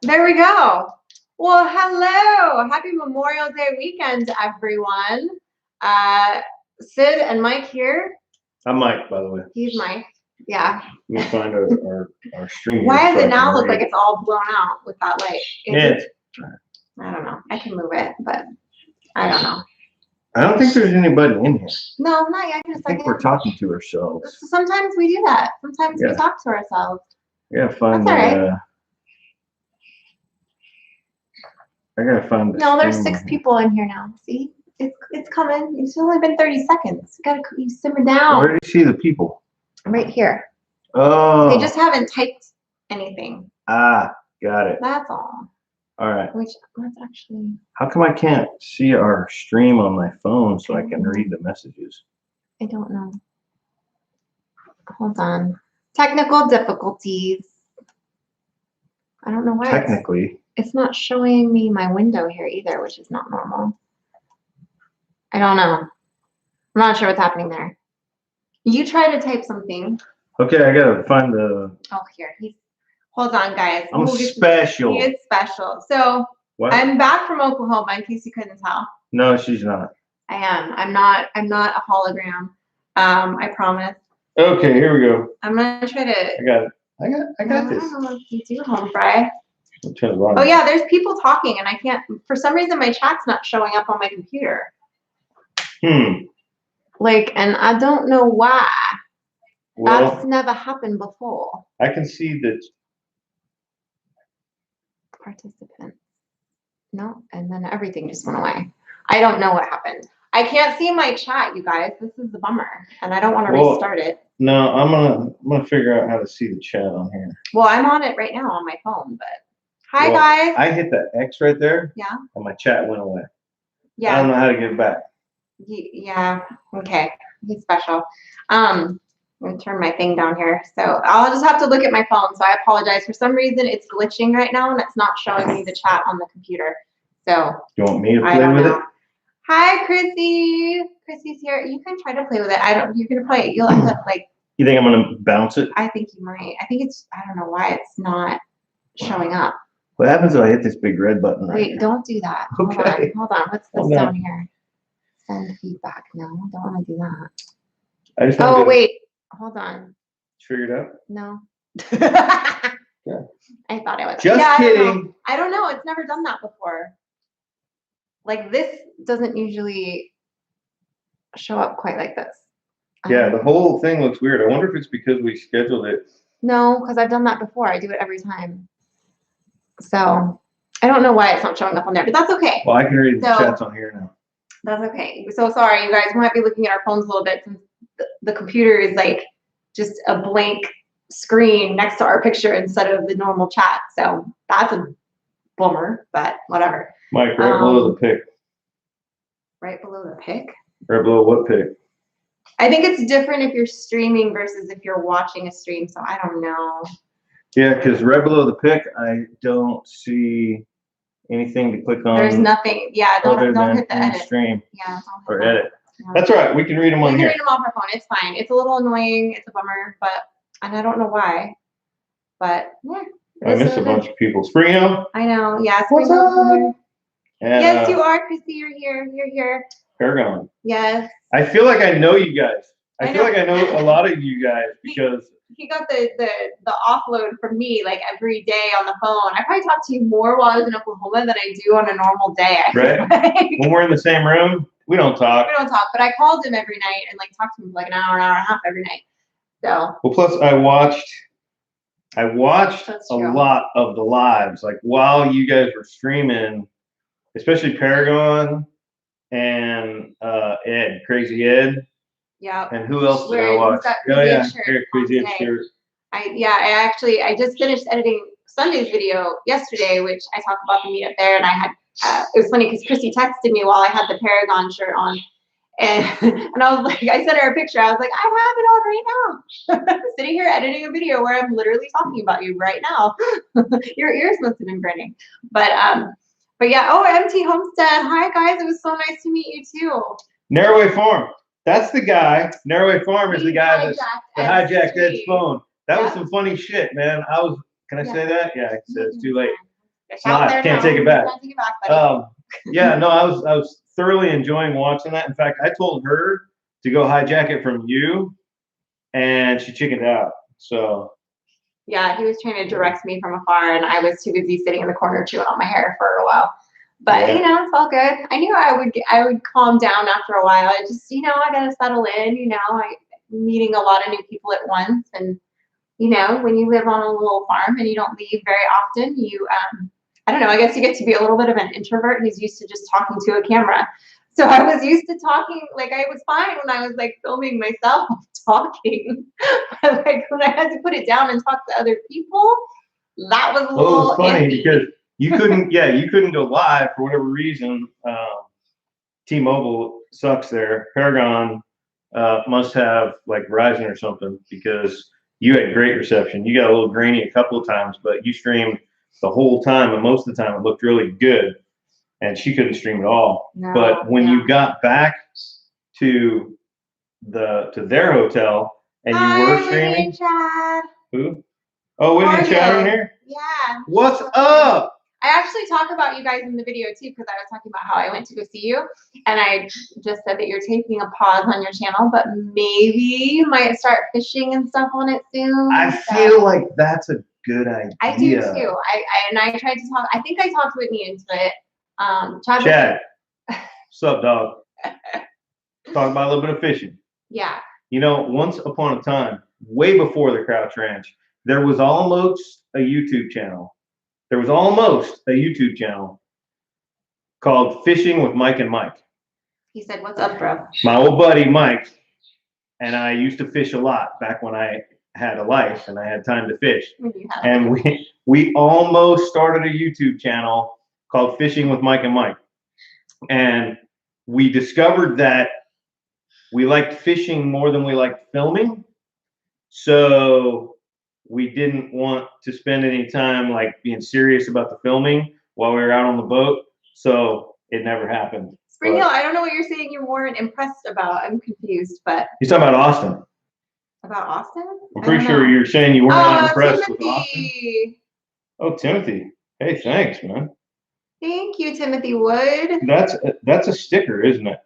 There we go. Well, hello. Happy Memorial Day weekend, everyone. Sid and Mike here. I'm Mike, by the way. He's Mike. Yeah. Let me find our stream. Why does it now look like it's all blown out with that light? Yeah. I don't know. I can move it, but I don't know. I don't think there's anybody in here. No, not yet. I think we're talking to ourselves. Sometimes we do that. Sometimes we talk to ourselves. Yeah, find That's all the. right. I gotta find the. No, there's 6 people in here now. See, it's coming. It's only been 30 seconds. You simmer down. Where do you see the people? Right here. Oh. They just haven't typed anything. Ah, got it. That's all. All right. That's actually. How come I can't see our stream on my phone so I can read the messages? I don't know. Hold on. Technical difficulties. I don't know why. Technically. It's not showing me my window here either, which is not normal. I don't know. I'm not sure what's happening there. You try to type something. Okay, I gotta find the. Oh, here. Hold on, guys. I'm special. He is special. So what? I'm back from Oklahoma, in case you couldn't tell. No, she's not. I am. I'm not a hologram. I promise. Okay, here we go. I'm gonna try to. I got it. I got this. I don't know if you do home fry. Turn it on. Oh yeah, there's people talking, and I can't. For some reason, my chat's not showing up on my computer. Like, and I don't know why. Well, that's never happened before. I can see that. Participant. No, and then everything just went away. I don't know what happened. I can't see my chat, you guys. This is the bummer, and I don't want to restart it. No, I'm gonna figure out how to see the chat on here. Well, I'm on it right now on my phone, but hi guys. I hit the X right there. Yeah. And my chat went away. Yeah. I don't know how to get it back. Yeah. Okay. He's special. I'm gonna turn my thing down here. So I'll just have to look at my phone. So I apologize. For some reason it's glitching right now and it's not showing me the chat on the computer. So you want me to play with it? Hi Chrissy. Chrissy's here. You can try to play with it. You're gonna play it. You'll have to like. You think I'm gonna bounce it? I think you might. I think it's. I don't know why it's not showing up. What happens if I hit this big red button right Wait, don't do that. Okay. Hold on. What's this down here? Send feedback. No, I don't want to do that. I just wait. Hold on. Figured it out? No. Yeah. I thought I was. Just kidding. I don't know. It's never done that before. Like this doesn't usually show up quite like this. Yeah, the whole thing looks weird. I wonder if it's because we scheduled it. No, because I've done that before. I do it every time. So I don't know why it's not showing up on there, but that's okay. Well, I can read the chats on here now. That's okay. So sorry, you guys. We might be looking at our phones a little bit since the computer is like just a blank screen next to our picture instead of the normal chat. So that's a bummer, but whatever. Mike, right below the pic. Right below the pic? Right below what pic? I think it's different if you're streaming versus if you're watching a stream, so I don't know. Yeah, because right below the pic, I don't see anything to click on. There's nothing. Yeah, don't hit the edit. Stream. Yeah, or edit. No. That's all right. We can read them on here. We can read them off our phone. It's fine. It's a little annoying. It's a bummer, and I don't know why. But yeah. I miss a bunch of people. Springo? I know. Yeah. What's up? And, yes, you are, Chrissy. You're here. You're here. Paragon. Yes. I feel like I know you guys. I feel like I know a lot of you guys because he got the offload from me like every day on the phone. I probably talk to you more while I was in Oklahoma than I do on a normal day. Right. When we're in the same room, we don't talk. We don't talk, but I called him every night and like talked to him for like an hour and a half every night. So. Well, plus I watched a lot of the lives, like while you guys were streaming, especially Paragon and Ed, Crazy Ed. Yeah. And who else did I watch? Oh yeah, Crazy Ed Stewart. I just finished editing Sunday's video yesterday, which I talk about the meetup there, and I had it was funny because Chrissy texted me while I had the Paragon shirt on, and I was like, I sent her a picture. I was like, I have it on right now. I'm sitting here editing a video where I'm literally talking about you right now. Your ears must have been burning, but yeah. Oh, MT Homestead. Hi guys, it was so nice to meet you too. Narrowway Farm. That's the guy. Narrowway Farm is the guy that hijacked Ed's phone. That was some funny shit, man. Can I say that? Yeah, I said it's too late. It's not. Can't take it back. Can't take it back, buddy. Yeah, no, I was thoroughly enjoying watching that. In fact, I told her to go hijack it from you, and she chickened out. So. Yeah, he was trying to direct me from afar, and I was too busy sitting in the corner chewing on my hair for a while. But you know, it's all good. I knew I would calm down after a while. I just, you know, I gotta settle in. You know, meeting a lot of new people at once, and you know, when you live on a little farm and you don't leave very often, you I don't know. I guess you get to be a little bit of an introvert who's used to just talking to a camera. So I was used to talking, like I was fine when I was like filming myself talking. But like when I had to put it down and talk to other people, that was a little. Well, it was funny because you couldn't, you couldn't go live for whatever reason. T-Mobile sucks there. Paragon must have like Verizon or something because you had great reception. You got a little grainy a couple of times, but you streamed the whole time, and most of the time it looked really good. And she couldn't stream at all. No, but when you got back to their hotel and you were streaming, Chad. who? Oh, Whitney and Chad are in here? Yeah. What's up? I actually talk about you guys in the video too, because I was talking about how I went to go see you, and I just said that you're taking a pause on your channel, but maybe you might start fishing and stuff on it soon. I feel like that's a good idea. I do too. I tried to talk. I think I talked Whitney into it. Chad, what's up, dog? Talk about a little bit of fishing. Yeah. You know, once upon a time, way before the Crouch Ranch, there was almost a YouTube channel. There was almost a YouTube channel called Fishing with Mike and Mike. He said, "What's up, bro?" My old buddy Mike and I used to fish a lot back when I had a life and I had time to fish. And we almost started a YouTube channel called Fishing with Mike and Mike. And we discovered that we liked fishing more than we liked filming. So we didn't want to spend any time like being serious about the filming while we were out on the boat. So it never happened. Spring Hill, I don't know what you're saying you weren't impressed about. I'm confused, but. You're talking about Austin. About Austin? I'm pretty sure you're saying you weren't impressed with Austin. Oh, Timothy. Hey, thanks, man. Thank you, Timothy Wood. That's a sticker, isn't it?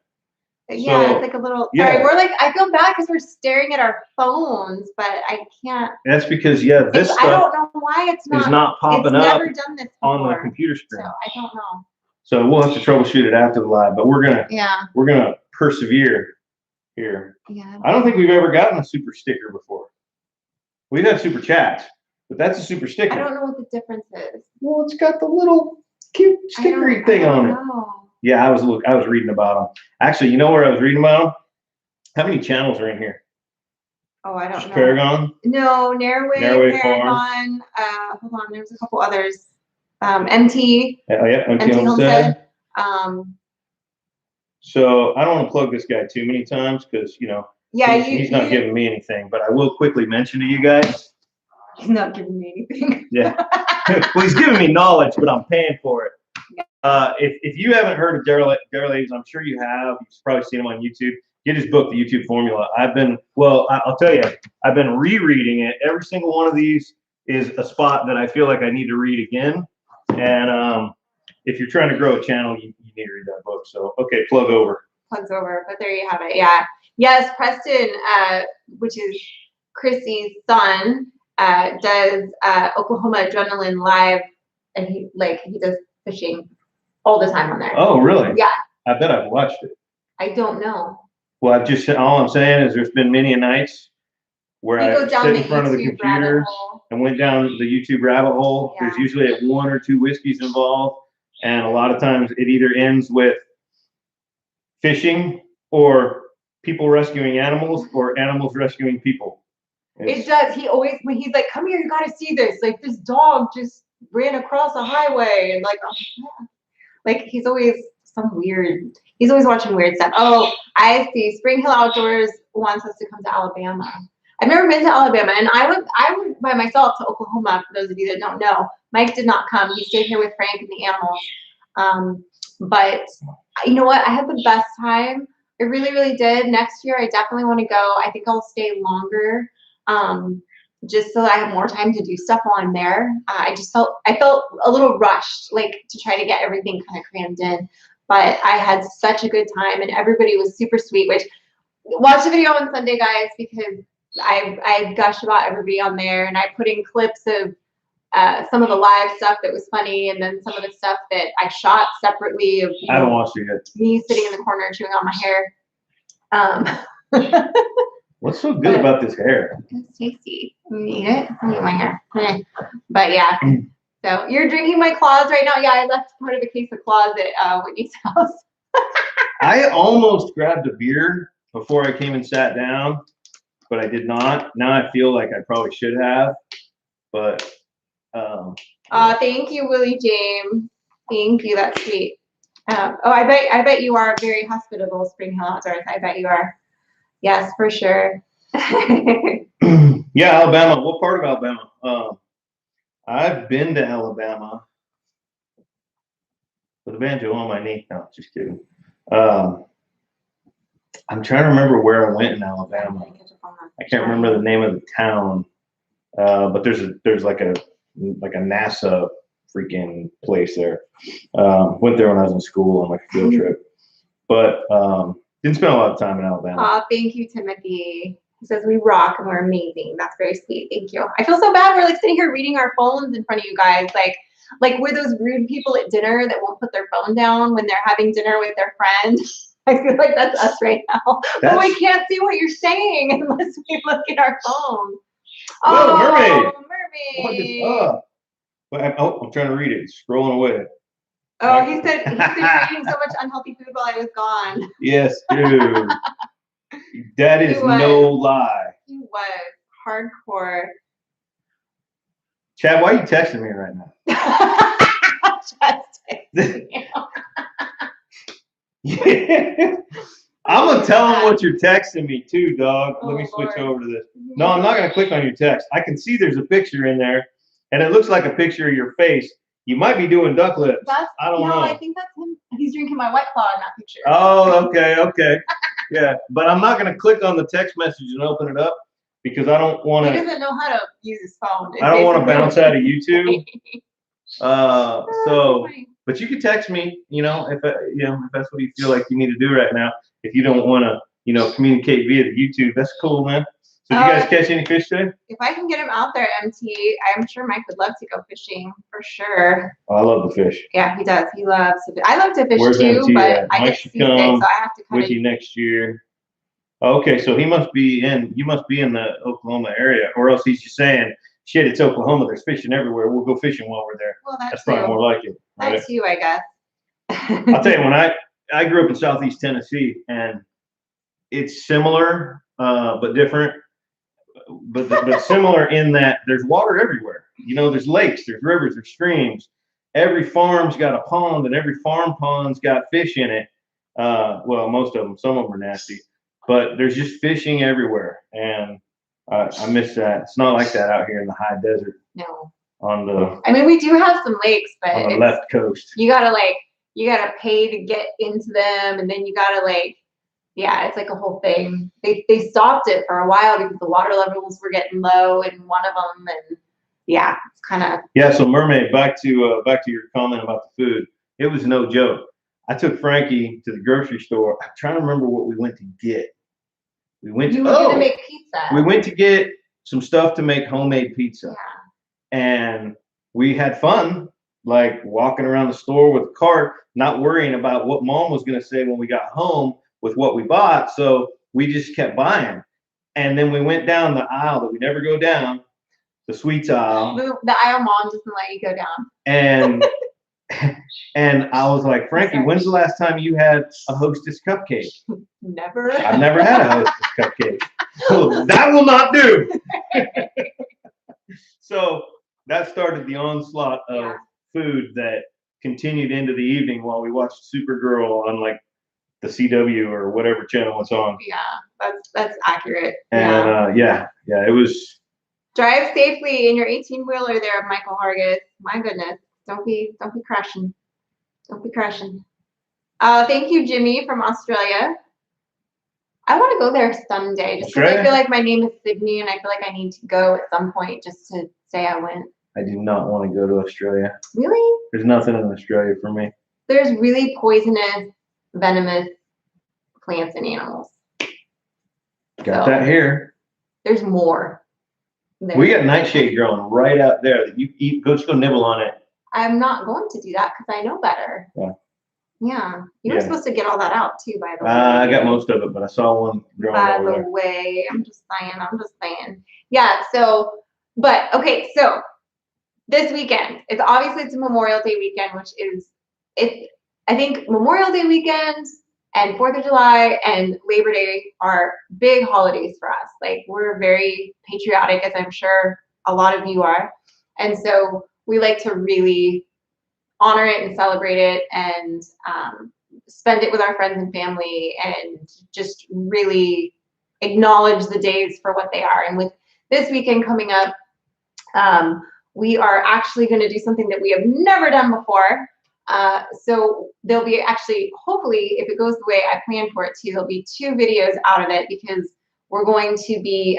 Yeah, so, it's like a little. Sorry, we're like. I feel bad because we're staring at our phones, but I can't. That's because this stuff. I don't know why it's not popping up never done this on the computer screen. So I don't know. So we'll have to troubleshoot it after the live, but we're gonna persevere here. Yeah. I don't think we've ever gotten a super sticker before. We've had super chats, but that's a super sticker. I don't know what the difference is. Well, it's got the little cute stickery thing on it. Yeah, I was reading about them. Actually, you know where I was reading about them? How many channels are in here? Oh, I don't know. Paragon? No, Nairway, Paragon. Hold on, there's a couple others. MT. Oh yeah, MT Homestead. So I don't want to plug this guy too many times because he's not giving me anything. But I will quickly mention to you guys. He's not giving me anything. Yeah. Well, he's giving me knowledge, but I'm paying for it. If you haven't heard of Daryl Aves, I'm sure you have. You've probably seen him on YouTube. Get his book, The YouTube Formula. I'll tell you, I've been rereading it. Every single one of these is a spot that I feel like I need to read again. And if you're trying to grow a channel, you need to read that book. So, okay, plugs over. But there you have it. Yeah. Yes, Preston, which is Chrissy's son, does Oklahoma Adrenaline Live, and he does fishing all the time on there. Oh, really? Yeah. I bet I've watched it. I don't know. Well, all I'm saying is there's been many nights where I sit in front of the computer and went down the YouTube rabbit hole. Yeah. There's usually 1 or 2 whiskeys involved, and a lot of times it either ends with fishing or people rescuing animals or animals rescuing people. It does. He always, when he's like, "Come here, you got to see this. Like this dog just ran across a highway," and like he's always he's always watching weird stuff. Oh, I see. Spring Hill Outdoors wants us to come to Alabama. I've never been to Alabama, and I went by myself to Oklahoma. For those of you that don't know, Mike did not come. He stayed here with Frank and the animals. But you know what? I had the best time. I really, really did. Next year, I definitely want to go. I think I'll stay longer. just so that I have more time to do stuff while I'm there. I felt a little rushed, like to try to get everything kind of crammed in. But I had such a good time, and everybody was super sweet. Which watch the video on Sunday, guys, because I gushed about everybody on there, and I put in clips of some of the live stuff that was funny, and then some of the stuff that I shot separately of I haven't watched it yet. Me sitting in the corner chewing on my hair. What's so good about this hair? It's tasty. You eat it? I eat my hair. But yeah. So you're drinking my claws right now. Yeah, I left part of a case of claws at Whitney's house. I almost grabbed a beer before I came and sat down, but I did not. Now I feel like I probably should have. But thank you, Willie James. Thank you. That's sweet. I bet you are very hospitable, Spring Hill Outdoors. I bet you are. Yes, for sure. Yeah, Alabama. What part of Alabama? I've been to Alabama with a banjo on my knee. No, just kidding. I'm trying to remember where I went in Alabama. I can't remember the name of the town, but there's like a NASA freaking place there. Went there when I was in school on like a field trip, but didn't spend a lot of time in Alabama. Thank you, Timothy. He says we rock and we're amazing. That's very sweet. Thank you. I feel so bad. We're like sitting here reading our phones in front of you guys. Like we're those rude people at dinner that won't put their phone down when they're having dinner with their friend. I feel like that's us right now. But we can't see what you're saying unless we look at our phone. Whoa, mermaid. Mermaid. What is up? I'm trying to read it. It's scrolling away. Oh, he said he's been eating so much unhealthy food while I was gone. Yes, dude. That is no lie. He was hardcore. Chad, why are you texting me right now? Just texting you. I'm gonna tell him what you're texting me too, dog. Let me switch over to this. No, I'm not gonna click on your text. I can see there's a picture in there, and it looks like a picture of your face. You might be doing duck lips. I don't know. I think that's him. He's drinking my White Claw in that picture. Oh, okay. Yeah, but I'm not going to click on the text message and open it up because I don't want to. He doesn't know how to use his phone. I don't want to bounce out of YouTube. But you can text me. If that's what you feel like you need to do right now. If you don't want to, communicate via the YouTube, that's cool, man. So did you guys catch any fish today? If I can get him out there, MT, I'm sure Mike would love to go fishing for sure. Oh, I love to fish. Yeah, he does. He loves to fish. I love to fish Where's too, MT but at? I get seasick, so I have to kind with you next year. Okay, so you must be in the Oklahoma area, or else he's just saying, shit, it's Oklahoma, there's fishing everywhere. We'll go fishing while we're there. Well, that's probably more like it. Right? That's you, I guess. I'll tell you, when I grew up in Southeast Tennessee, and it's similar, but different. But similar in that there's water everywhere. There's lakes, there's rivers, there's streams. Every farm's got a pond, and every farm pond's got fish in it. Well, most of them. Some of them are nasty, but there's just fishing everywhere, and I miss that. It's not like that out here in the high desert. No. I mean, we do have some lakes, but on the left coast. You gotta pay to get into them, and then you gotta yeah, it's like a whole thing. They stopped it for a while because the water levels were getting low in one of them, and yeah, it's kind of. Yeah, so Mermaid, back to your comment about the food. It was no joke. I took Frankie to the grocery store. I'm trying to remember what we went to get. You were gonna make pizza. We went to get some stuff to make homemade pizza. Yeah. And we had fun, like walking around the store with a cart, not worrying about what mom was gonna say when we got home with what we bought. So we just kept buying. And then we went down the aisle that we never go down, the sweets aisle. The aisle mom doesn't let you go down. And I was like, Frankie, when's the last time you had a Hostess cupcake? Never. I've never had a Hostess cupcake. So that will not do. So that started the onslaught of food that continued into the evening while we watched Supergirl on the CW or whatever channel it's on. Yeah, that's accurate. And it was. Drive safely in your 18-wheeler there, Michael Hargis. My goodness, don't be crashing. Don't be crashing. Thank you, Jimmy from Australia. I want to go there someday, just because I feel like my name is Sydney, and I feel like I need to go at some point just to say I went. I do not want to go to Australia. Really? There's nothing in Australia for me. There's really poisonous, venomous plants and animals. Got that here. There's more. We got nightshade growing right out there that you eat. Just go nibble on it. I'm not going to do that because I know better. Yeah. Yeah. You were supposed to get all that out too, by the way. I got most of it, but I saw one growing over there. By the way, I'm just saying. Yeah. So, but okay. So this weekend, it's a Memorial Day weekend, which is I think Memorial Day weekend and 4th of July and Labor Day are big holidays for us. Like, we're very patriotic, as I'm sure a lot of you are. And so we like to really honor it and celebrate it and spend it with our friends and family and just really acknowledge the days for what they are. And with this weekend coming up, we are actually going to do something that we have never done before. So there'll be actually, hopefully, if it goes the way I planned for it to, there'll be 2 videos out of it because we're going to be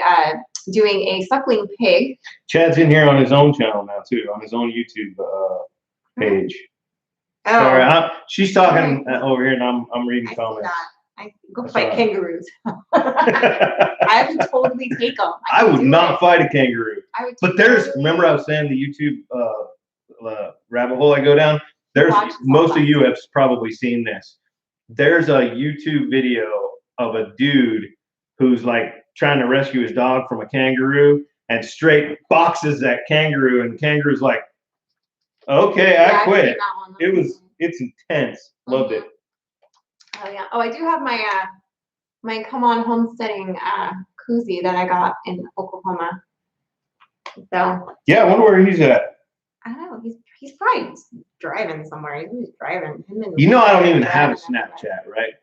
doing a suckling pig. Chad's in here on his own channel now too, on his own YouTube page. Oh. Sorry, she's talking over here, and I'm reading comments. I go fight kangaroos. I would totally take them. I would not fight a kangaroo. But remember I was saying the YouTube rabbit hole I go down? There's most of you have probably seen this. There's a YouTube video of a dude who's like trying to rescue his dog from a kangaroo and straight boxes that kangaroo, and the kangaroo's like, okay, I quit. It's intense. Loved it. Oh yeah. Oh, I do have my Come On Homesteading koozie that I got in Oklahoma. So yeah, I wonder where he's at. I don't know. He's probably driving somewhere. He's driving. I don't even have a Snapchat, right?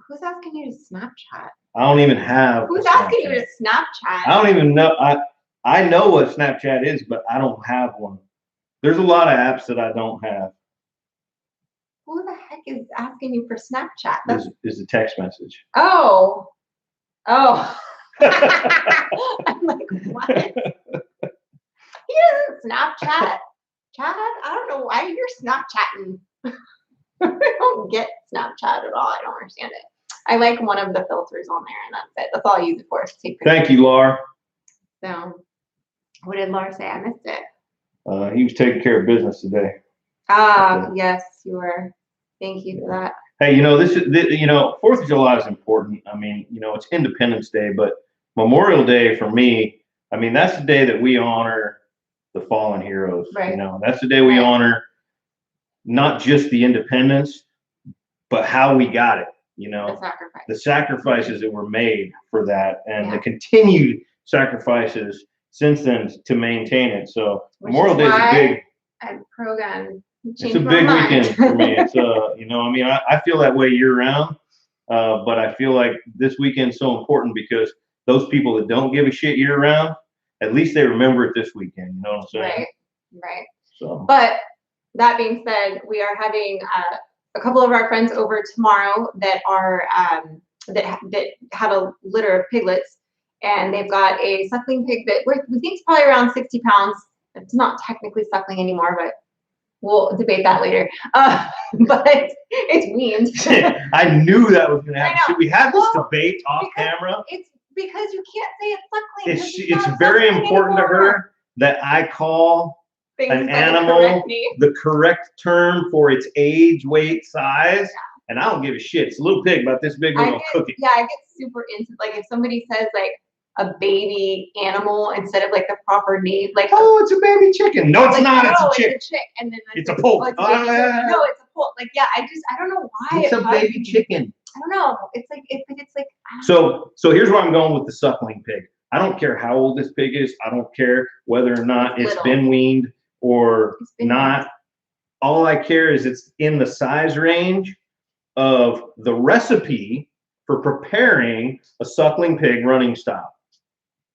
Who's asking you to Snapchat? I don't even have. Who's asking you to Snapchat? I don't even know. I know what Snapchat is, but I don't have one. There's a lot of apps that I don't have. Who the heck is asking you for Snapchat? Is a text message. Oh. I'm like, what? He doesn't Snapchat. Chad, I don't know why you're Snapchatting. I don't get Snapchat at all. I don't understand it. I like one of the filters on there, and that's it. That's all I use it for. Thank you, Laura. So, what did Laura say? I missed it. He was taking care of business today. Yes, you were. Thank you for that. Hey, this is 4th of July is important. I mean, it's Independence Day, but Memorial Day for me, I mean, that's the day that we honor the fallen heroes. Right. That's the day we honor not just the independence, but how we got it. The sacrifices that were made for that, and the continued sacrifices since then to maintain it. So Memorial Day is a big. It's a big weekend for me. It's I feel that way year round, but I feel like this weekend's so important because those people that don't give a shit year round, at least they remember it this weekend. You know what I'm saying? Right. So, but that being said, we are having a couple of our friends over tomorrow that are that have a litter of piglets, and they've got a suckling pig that we think is probably around 60 pounds. It's not technically suckling anymore, but we'll debate that later. But it's weaned. I knew that was going to happen. Should we have this debate off camera? It's because you can't say it's suckling. It's very important to her that I call an animal the correct term for its age, weight, size. And I don't give a shit. It's a little pig about this big. We're gonna cook it. Yeah, I get super into if somebody says a baby animal instead of the proper name, it's a baby chicken. No, it's not. It's a chick. It's a chick, and then it's a poult. No, it's a poult. I don't know why. It's a baby chicken. I don't know. It's like. So here's where I'm going with the suckling pig. I don't care how old this pig is. I don't care whether or not it's been weaned or not. All I care is it's in the size range of the recipe for preparing a suckling pig running style.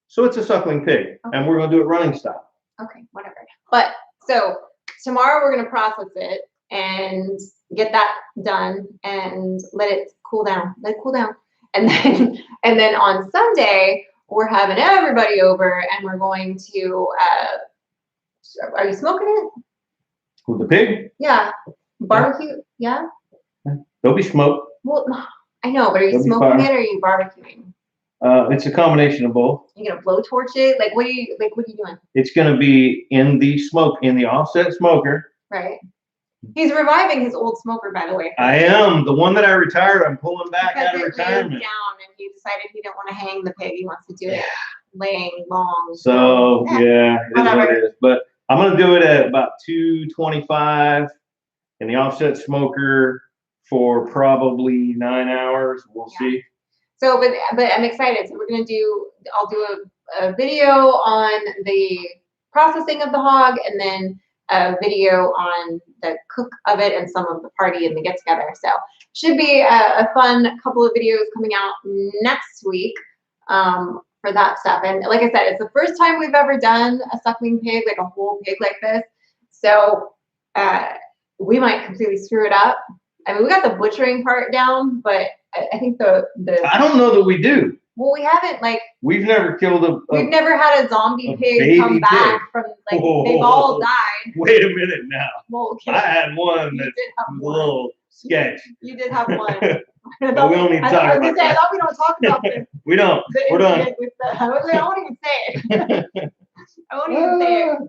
So it's a suckling pig, and we're going to do it running style. Okay, whatever. But so tomorrow we're going to process it and get that done and let it cool down. And then on Sunday, we're having everybody over and we're going to, are you smoking it? With the pig? Yeah. Barbecue? Yeah? There'll be smoke. Well, I know, but are you There'll be smoking fire. it or are you barbecuing? It's a combination of both. You gonna blowtorch it? Like, what are you doing? It's gonna be in the offset smoker. Right. He's reviving his old smoker, by the way. I am. The one that I retired, I'm pulling back because out of retirement. Down and he decided he didn't want to hang the pig. He wants to do it laying long. So yeah, it is what it is. But I'm gonna do it at about 225 in the offset smoker for probably 9 hours. We'll see. So, but I'm excited. So I'll do a video on the processing of the hog, and then a video on the cook of it and some of the party and the get together. So should be a fun couple of videos coming out next week for that stuff. And like I said, it's the first time we've ever done a suckling pig, like a whole pig like this. So we might completely screw it up. I mean, we got the butchering part down, but I think the I don't know that we do. Well, we haven't we've never killed we've never had a zombie pig come back from they've all died. Wait a minute now. Well, okay. I had one that was a little sketch. You did have one. But we don't need to talk about that. I thought we don't talk about this. We don't. We're done. I won't even say it. I won't even say it.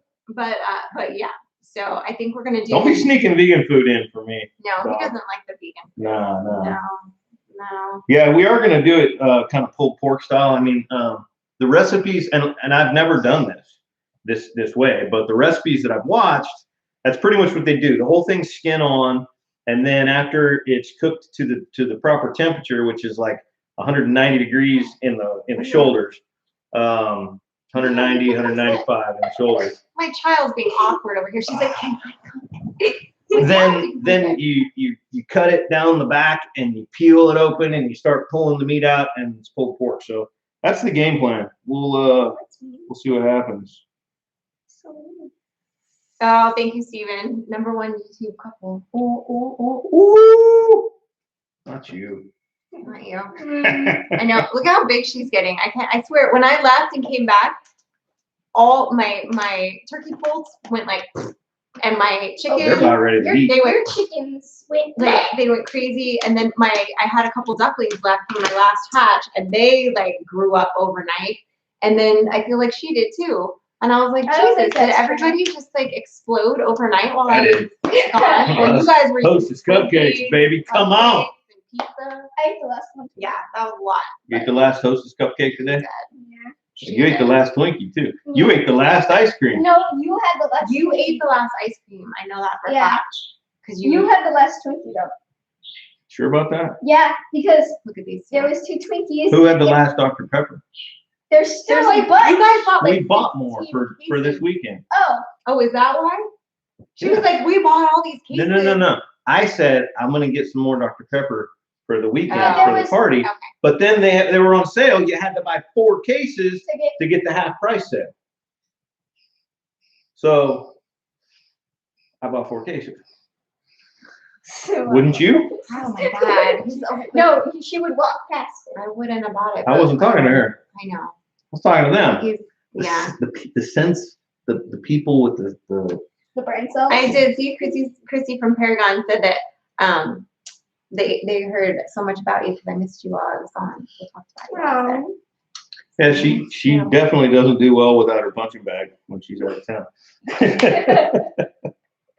But yeah. So I think we're gonna do. Don't be sneaking vegan food in for me. No, he doesn't like the vegan food. No. No. Yeah, we are gonna do it kind of pulled pork style. I mean, the recipes, and I've never done this way, but the recipes that I've watched, that's pretty much what they do. The whole thing's skin on, and then after it's cooked to the proper temperature, which is like 190 degrees in the shoulders, 190, 195 in the shoulders. My child's being awkward over here. She's like, "Can I come?" Then you cut it down the back and you peel it open and you start pulling the meat out, and it's pulled pork. So that's the game plan. We'll see what happens. Oh, thank you, Steven. #1 YouTube couple. Ooh. Not you. Not you. I know. Look how big she's getting. I swear, when I left and came back, all my turkey poults went like, and my chicken. They're about ready to eat. Your chickens went they went crazy, and then I had a couple ducklings left from my last hatch, and they grew up overnight, and then I feel like she did too. And I was like, Jesus, did everybody just explode overnight while I was gone? Well, you guys were Hostess cupcakes, baby. Come on. Pizza. I ate the last one. Yeah, that was a lot. You ate the last Hostess cupcake today? Yeah. You ate the last Twinkie too. You ate the last ice cream. No, you had the last. You ate the last ice cream. I know that for a fact. Because you had the last Twinkie though. Sure about that? Yeah, because look at these. There was 2 Twinkies. Who had the last Dr. Pepper? There's still you guys bought we bought more for this weekend. Oh, is that why? She was like, we bought all these cases. No. I said I'm gonna get some more Dr. Pepper for the weekend for the party. Okay. But then they were on sale. You had to buy 4 cases to get the half price sale. So I bought 4 cases. Wouldn't you? Oh my God. No, she would walk past it. I wouldn't have bought it. I wasn't talking to her. I know. I was talking to them. Yeah. The sense, the people with the brain cells. I did see Chrissy from Paragon said that they heard so much about you because I missed you while I was gone. They talked about you. Yeah, she definitely doesn't do well without her punching bag when she's out of town.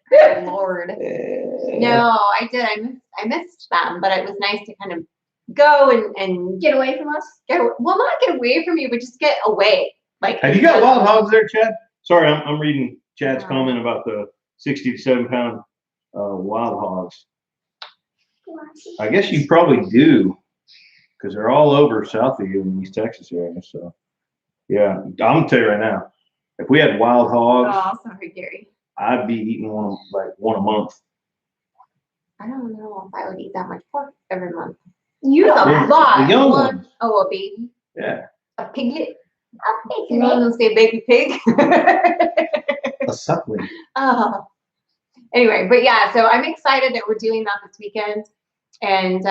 Good Lord. No, I did. I missed them, but it was nice to kind of go and get away from us. Not get away from you, but just get away. Have you got wild hogs there, Chad? Sorry, I'm reading Chad's comment about the 60 to 7 pound wild hogs. I guess you probably do, because they're all over south of you in East Texas area. So, yeah, I'm gonna tell you right now, if we had wild hogs, oh, sorry, Gary, I'd be eating one a month. I don't know if I would eat that much pork every month. You That's a lot. The young ones. Oh, a baby. Yeah. A piglet. A piglet. You want to say baby pig? A suckling. Anyway, but yeah, so I'm excited that we're doing that this weekend. And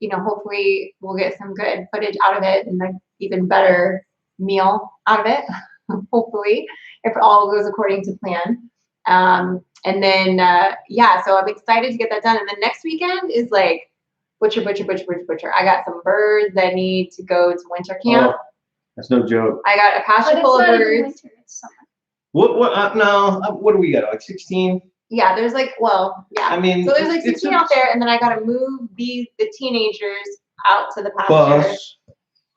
you know, hopefully we'll get some good footage out of it and an even better meal out of it. Hopefully, if all goes according to plan. And then, yeah, so I'm excited to get that done. And then next weekend is like butcher. I got some birds that need to go to winter camp. Oh, that's no joke. I got a pasture full of birds. What? No. What do we got? Like 16? Yeah, there's like, well, yeah. I mean, so there's like 16 out there, and then I got to move the teenagers out to the pasture. Plus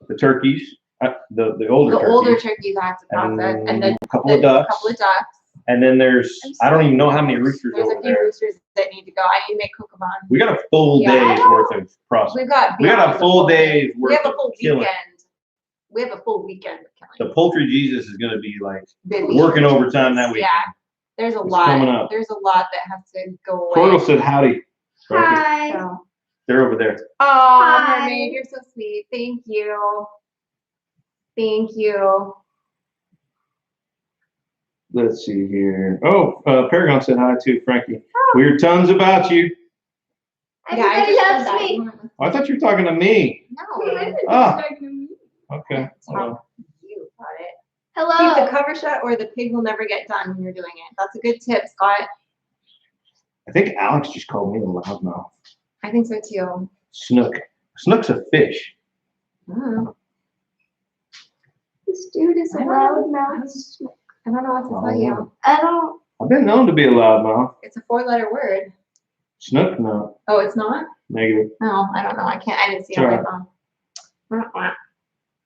the turkeys, the older turkeys. The older turkeys I have to process, and then a couple of ducks. And then there's, I don't even know how many roosters there's over a few there. roosters that need to go. I need to make kokoban. We got a full day's worth of processing. We got a full day's worth We have a of full killing. weekend. We have a full weekend of killing. The Poultry Jesus is going to be like Busy. working overtime that weekend. Yeah, there's a It's lot. coming up. There's a lot that has to go away. Cordell said howdy. Hi. So. They're over there. Oh, Hi. mermaid, you're so sweet. Thank you. Thank you. Let's see here. Oh, Paragon said hi too, Frankie. We hear tons about you. Everybody loves said me. that. Oh, I thought you were talking to me. No. Ah. Okay. That's how you got it. Hello. Keep the cover shut or the pig will never get done when you're doing it. That's a good tip, Scott. I think Alex just called me a loudmouth. I think so too. Snook. Snook's a fish. Mm. This dude is a I don't loudmouth. I don't know what to tell you. I don't. I've been known to be a loudmouth. It's a 4-letter word. Snook, no. Oh, it's not? Negative. No, I don't know. I didn't see it on my phone.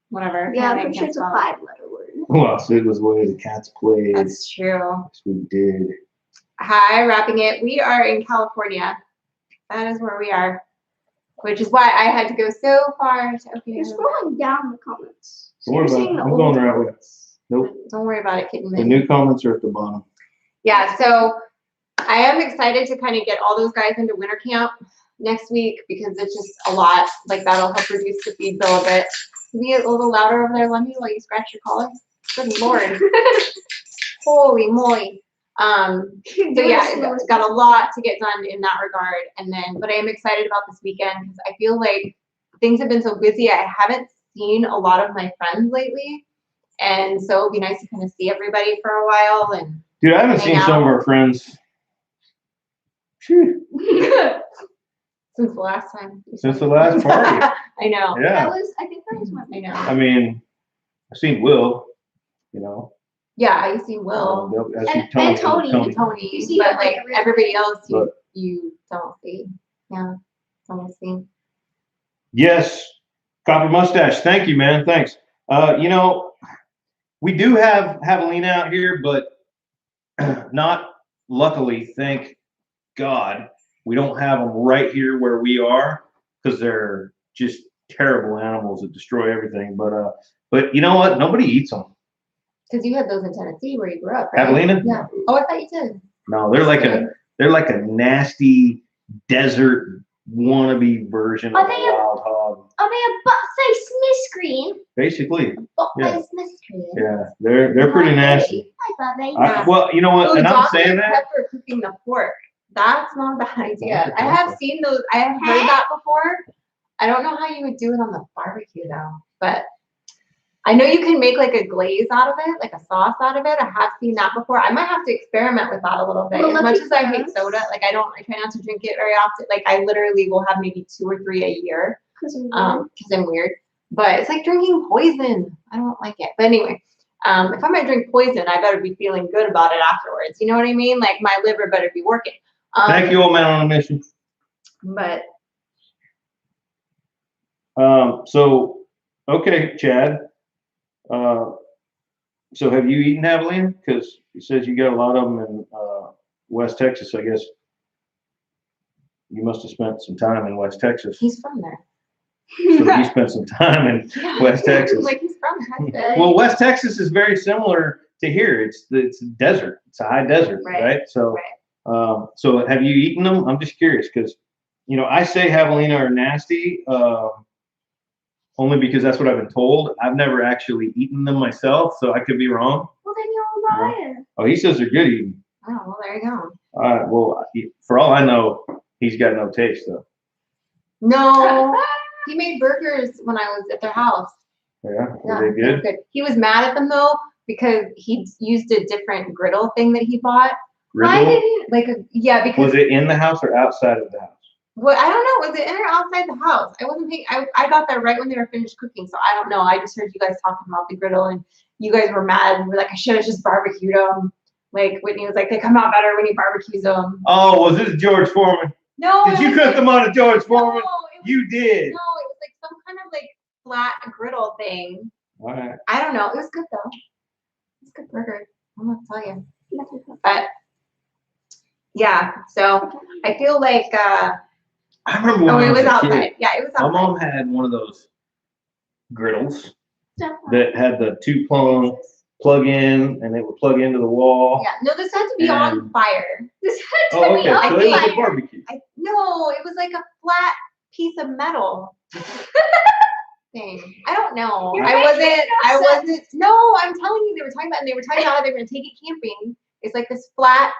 Whatever. Yeah, I'm I pretty sure it's a can't 5-letter word. Well, so it was the way the cats played. That's true. Yes, we did. Hi, wrapping it. We are in California. That is where we are. Which is why I had to go so far to open You're it. scrolling down the comments. So Don't worry you're about seeing it. the I'm old going the right way. comments. Nope. Don't worry about it, kitten. The new comments are at the bottom. Yeah, so I am excited to kind of get all those guys into winter camp next week because it's just a lot. Like that'll help reduce the feed bill a bit. Can you be a little louder over there, Lundy, while you scratch your collar? Good Lord. Holy moly. So yeah, got a lot to get done in that regard. And then, but I am excited about this weekend because I feel like things have been so busy. I haven't seen a lot of my friends lately. And so it'd be nice to kind of see everybody for a while. And Dude, I haven't seen some of our friends. Phew. since the last time. Since the last party. I know. Yeah. I think that was my I know. I mean, I've seen Will, you know. Yeah, you see Will. I've seen And Tony. Tony, You see but like everybody else, But- you don't see. Yeah, don't see. Yes, Copper Mustache. Thank you, man. Thanks. You know, we do have javelina out here, but not luckily, thank God, we don't have them right here where we are because they're just terrible animals that destroy everything. But you know what? Nobody eats them. Because you had those in Tennessee where you grew up, right? Javelina? Yeah. Oh, I thought you did. No, they're like a nasty desert wannabe version Are of a they a- wild hog. Are they a butt-faced screen? Basically, Butt-faced screen. yeah, they're pretty nasty. Hi, Bubby. Well, you know what? Ooh, And I'm Dr. saying that. Pepper cooking the pork. That's not a bad idea. Dr. I have Pepper. seen those. I have heard that before. I don't know how you would do it on the barbecue though, but I know you can make like a glaze out of it, like a sauce out of it. I have seen that before. I might have to experiment with that a little bit. Well, As much lucky as I hate for us. soda, like I try not to drink it very often. Like I literally will have maybe 2 or 3 a year. Because I'm weird. But it's like drinking poison. I don't like it. But anyway, if I'm gonna drink poison, I better be feeling good about it afterwards. You know what I mean? Like my liver better be working. Thank you, old man on a mission. But So, okay, Chad. So have you eaten javelina? Because he says you got a lot of them in West Texas. I guess you must have spent some time in West Texas. he's from there. So you spent some time in West Texas. Like he's from Texas. Well, West Texas is very similar to here. It's desert. It's a high desert, Right. right? So, Right. so have you eaten them? I'm just curious because, you know, I say javelina are nasty only because that's what I've been told. I've never actually eaten them myself, so I could be wrong. Well, then you're a liar. Oh, he says they're good eating. Oh, well, there you go. Well, for all I know, he's got no taste though. No, he made burgers when I was at their house. Yeah, Yeah, were they they were good? good. He was mad at them though because he used a different griddle thing that he bought. Why Griddle? didn't Because Was it in the house or outside of the house? well, I don't know. Was it in or outside the house? I wasn't paying. I got that right when they were finished cooking, so I don't know. I just heard you guys talking about the griddle, and you guys were mad and were like, I should have just barbecued them. Like Whitney was like, they come out better when you barbecues them. Oh, was this George Foreman? No, Did you cook them on a George Foreman? You did. No, it was like some kind of like flat griddle thing. All right. I don't know. It was good though. It's a good burger. I'm gonna tell you. But yeah, so I feel like I remember when oh, I it was a outside. kid, Yeah, it was my outside. mom had one of those griddles that had the two plug in, and it would plug into the wall. Yeah, no, this had to be on And- fire. This had to Oh, be okay. on So it was a fire. barbecue. No, it was like a flat piece of metal thing. I don't know. You're I making no sense. wasn't. No, I'm telling you, they were talking about how they were gonna take it camping. It's like this flat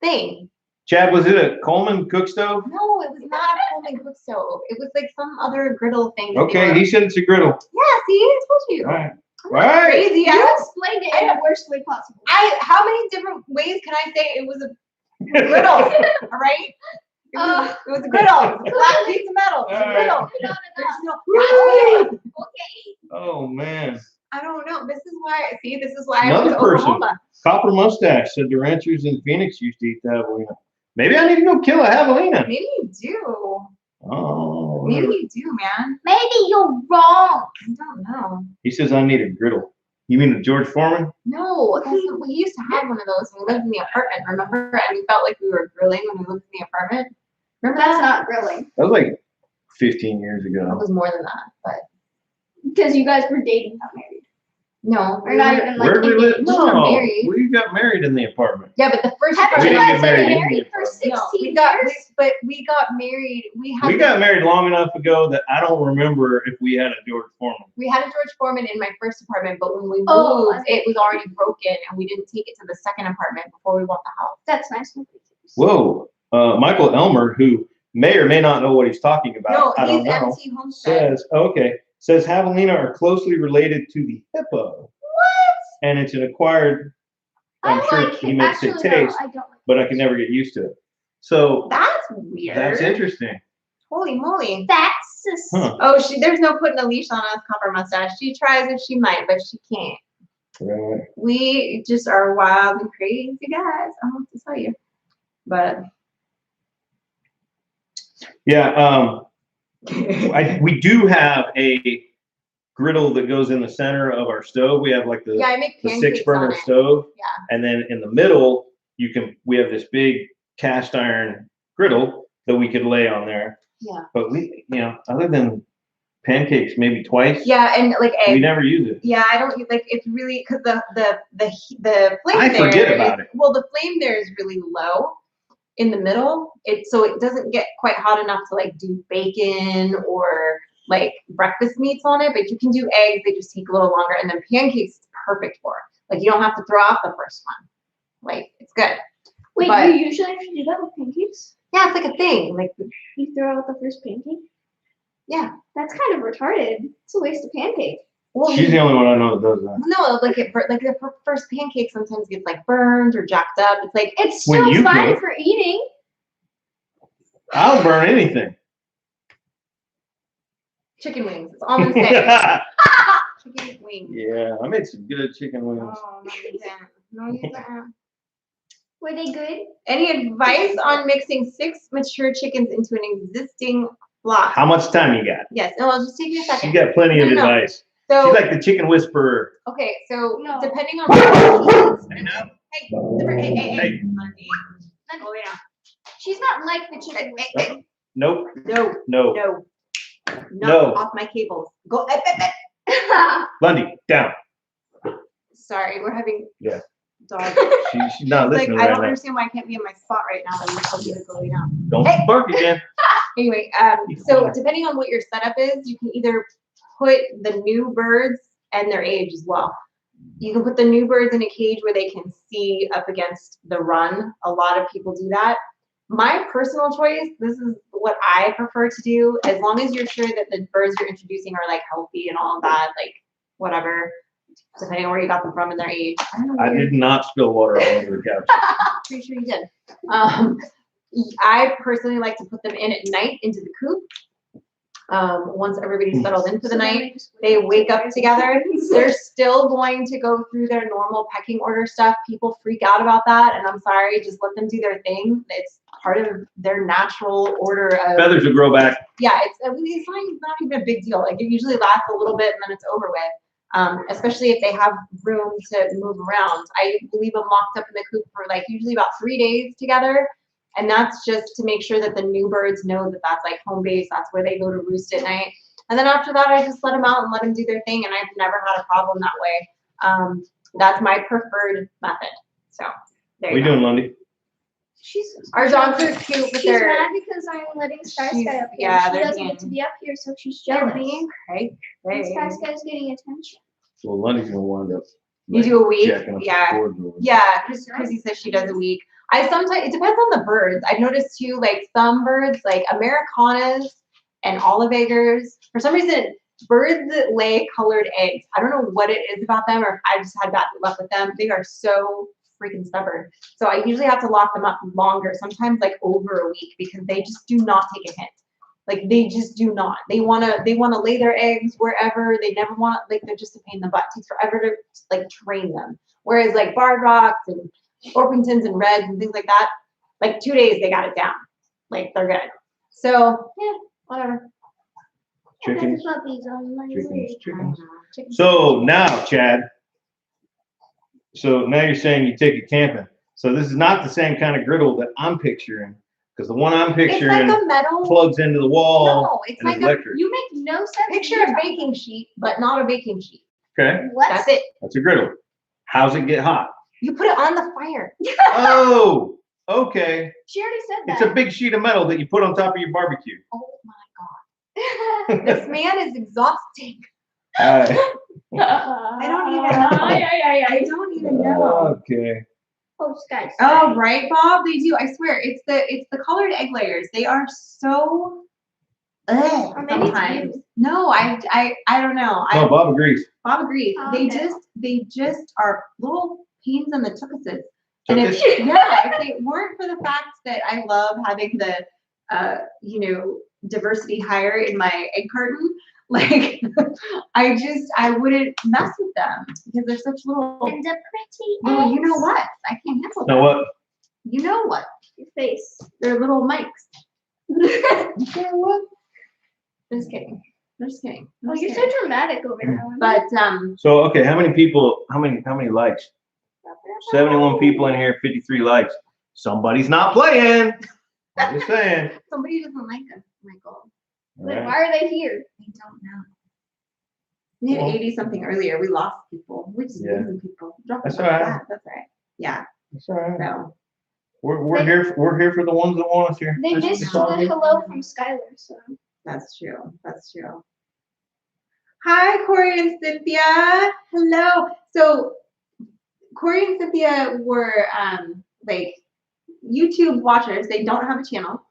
thing. Chad, was it a Coleman cook stove? No, it was not a Coleman cook stove. It was like some other griddle thing. that they Okay, were- he said it's a griddle. Yeah, see, I told you. All right. I'm All not right. crazy. You explained it in the worst way possible. How many different ways can I say it was a griddle? All right. It was a griddle. It was a flat piece of metal. It was a griddle. There's no. Okay. Oh man. I don't know. This is why. See, this is why I Another went to person. Oklahoma. Copper Mustache said the ranchers in Phoenix used to eat the javelina. Maybe I need to go kill a javelina. Maybe you do. Oh. Maybe you do, man. Maybe you're wrong. I don't know. He says I need a griddle. You mean a George Foreman? No, we used to have one of those when we lived in the apartment. Remember? And we felt like we were grilling when we lived in the apartment. Remember That's that? not grilling. That was like 15 years It ago. was more than that, but Because you guys were dating, not married. no. Or not even like Where we engaged. lived? No, No, married. we got married in the apartment. Yeah, but the first Haven't We you didn't guys get been married in married the for apartment. 16 but years? we got married. We got married long enough ago that I don't remember if we had a George Foreman. We had a George Foreman in my first apartment, but when we moved, Oh, I it was already broken, and we didn't take it to the second apartment before we bought the house. That's nice. Whoa. Michael Elmer, who may or may not know what he's talking about, No, I don't he's know, MT Homestead. says javelina are closely related to the hippo. What? And it's an acquired, I'm I sure like he it. makes it Actually, taste, no, I don't like but I can never get used to it. So That's weird. that's interesting. Holy moly. That's just, Huh. Oh, there's no putting a leash on us, Copper Mustache. She tries if she might, but she can't. Right. We just are wild and crazy guys. I don't have to tell you. But Yeah, we do have a griddle that goes in the center of our stove. We have like the, yeah, I make the pancakes 6 burner on it. stove. Yeah. And then in the middle, we have this big cast iron griddle that we could lay on there. Yeah. But we, other than pancakes, maybe twice. Yeah, and like We eggs. never use it. Yeah, I don't like it's really because the flame I there forget about it. Well, the flame there is really low in the middle. So it doesn't get quite hot enough to like do bacon or like breakfast meats on it, but you can do eggs. They just take a little longer, and then pancakes is perfect for. Like you don't have to throw off the first one. Like it's good. wait, but- you usually have to do that with pancakes? Yeah, it's like a thing. Like You throw out the first pancake? yeah. That's kind of retarded. It's a waste of pancake. Well, She's the only one I know that does that. no, like the first pancake sometimes gets like burned or jacked up. It's like It's When still you fine cook. for eating. I'll burn anything. chicken wings. It's all I'm gonna say. Chicken wings. Yeah, I made some good chicken wings. Oh, no, you didn't. No, you didn't. Were they good? Any advice on mixing 6 mature chickens into an existing flock? How much time you got? Yes. No, I'll just take you a She second. got plenty of No, no. advice. So She's like the chicken whisperer. okay, so No. depending on hey, Hey, hey. Oh yeah. She's not like the chicken wing. Hey. Nope. No, No. no. No. Off my cables. Go. Lundy, down. Sorry, we're having Yeah. dog. She's not Like listening I right don't now. understand why I can't be in my spot right now. That you told me to go lay down. Don't Hey. bark again. Anyway, so depending on what your setup is, you can either put the new birds and their age as well. You can put the new birds in a cage where they can see up against the run. A lot of people do that. My personal choice, this is what I prefer to do, as long as you're sure that the birds you're introducing are like healthy and all of that, like whatever, depending on where you got them from and their age. I did not spill water all over the couch. Pretty sure you did. I personally like to put them in at night into the coop. Once everybody's settled in for the night, they wake up together. They're still going to go through their normal pecking order stuff. People freak out about that, and I'm sorry, just let them do their thing. It's part of their natural order of Feathers will grow back. Yeah, it's not even a big deal. Like it usually lasts a little bit and then it's over with. Especially if they have room to move around. I leave them locked up in the coop for like usually about 3 days together. And that's just to make sure that the new birds know that that's like home base. That's where they go to roost at night. And then after that, I just let them out and let them do their thing. And I've never had a problem that way. That's my preferred method. So there you go. What are you doing, Lundy? Our dogs are cute, but She's mad because I'm letting Sky up here. Yeah, she they're doesn't get to be up here, so she's jealous. They're being crazy. Sky's getting attention. Well, Lundy's gonna wind up. You do a week? jacking up the Yeah. cords over. Yeah, Chrissy says she does a week. I sometimes, it depends on the birds. I've noticed too, like some birds, like Americanas and olive eggers, for some reason, birds that lay colored eggs, I don't know what it is about them or if I just had bad luck with them. They are so freaking stubborn. So I usually have to lock them up longer, sometimes like over a week, because they just do not take a hint. Like they just do not. They wanna lay their eggs wherever. They never want, like they're just a pain in the butt. It takes forever to like train them. Whereas like barred rocks and Orpingtons and reds and things like that, like 2 days they got it down. Like they're good. So yeah, whatever. Chickens. Puppies on my Chickens. So now, Chad. So now you're saying you take it camping. So this is not the same kind of griddle that I'm picturing, because the one I'm picturing It's like a metal. plugs into the wall. No, it's and like electric. You make no sense. Picture a baking sheet, but not a baking sheet. Okay, What? That's it. that's a griddle. How's it get hot? You put it on the fire. Oh, okay. She already said It's that. a big sheet of metal that you put on top of your barbecue. Oh my God. This man is exhausting. I I don't even know. I don't even know. Okay. Oh, Sky. Oh, right, Bob. They do. I swear, it's the colored egg layers. They are so. Ugh, Or maybe it's sometimes. you. No, I don't know. No, Bob agrees. Bob agrees. Oh, They okay. just are little pains in the tuchuses. And if they weren't for the fact that I love having the diversity higher in my egg carton, like I wouldn't mess with them because they're such little. And the pretty Well, you know eggs. what? I can't handle that. Know what? You know what? Your face. They're little mics. You know what? Just kidding. Just kidding. Oh, Just you're so kidding. dramatic over there. But So okay, how many people? How many likes? 71 people in here, 53 likes. Somebody's not playing. I'm just saying. somebody doesn't like us, Michael. Wait, Alright. why are they here? I don't know. We had Well- 80 something earlier. We lost people. We just Yeah. losing people. Drop That's them all like right. that. That's all right. Yeah. That's all right. So We're here. We're here for the ones that want us here. They It's- missed it's the all good. hello from Skylar, so. that's true. That's true. Hi, Corey and Cynthia. Hello. So Corey and Cynthia were like YouTube watchers. They don't have a channel.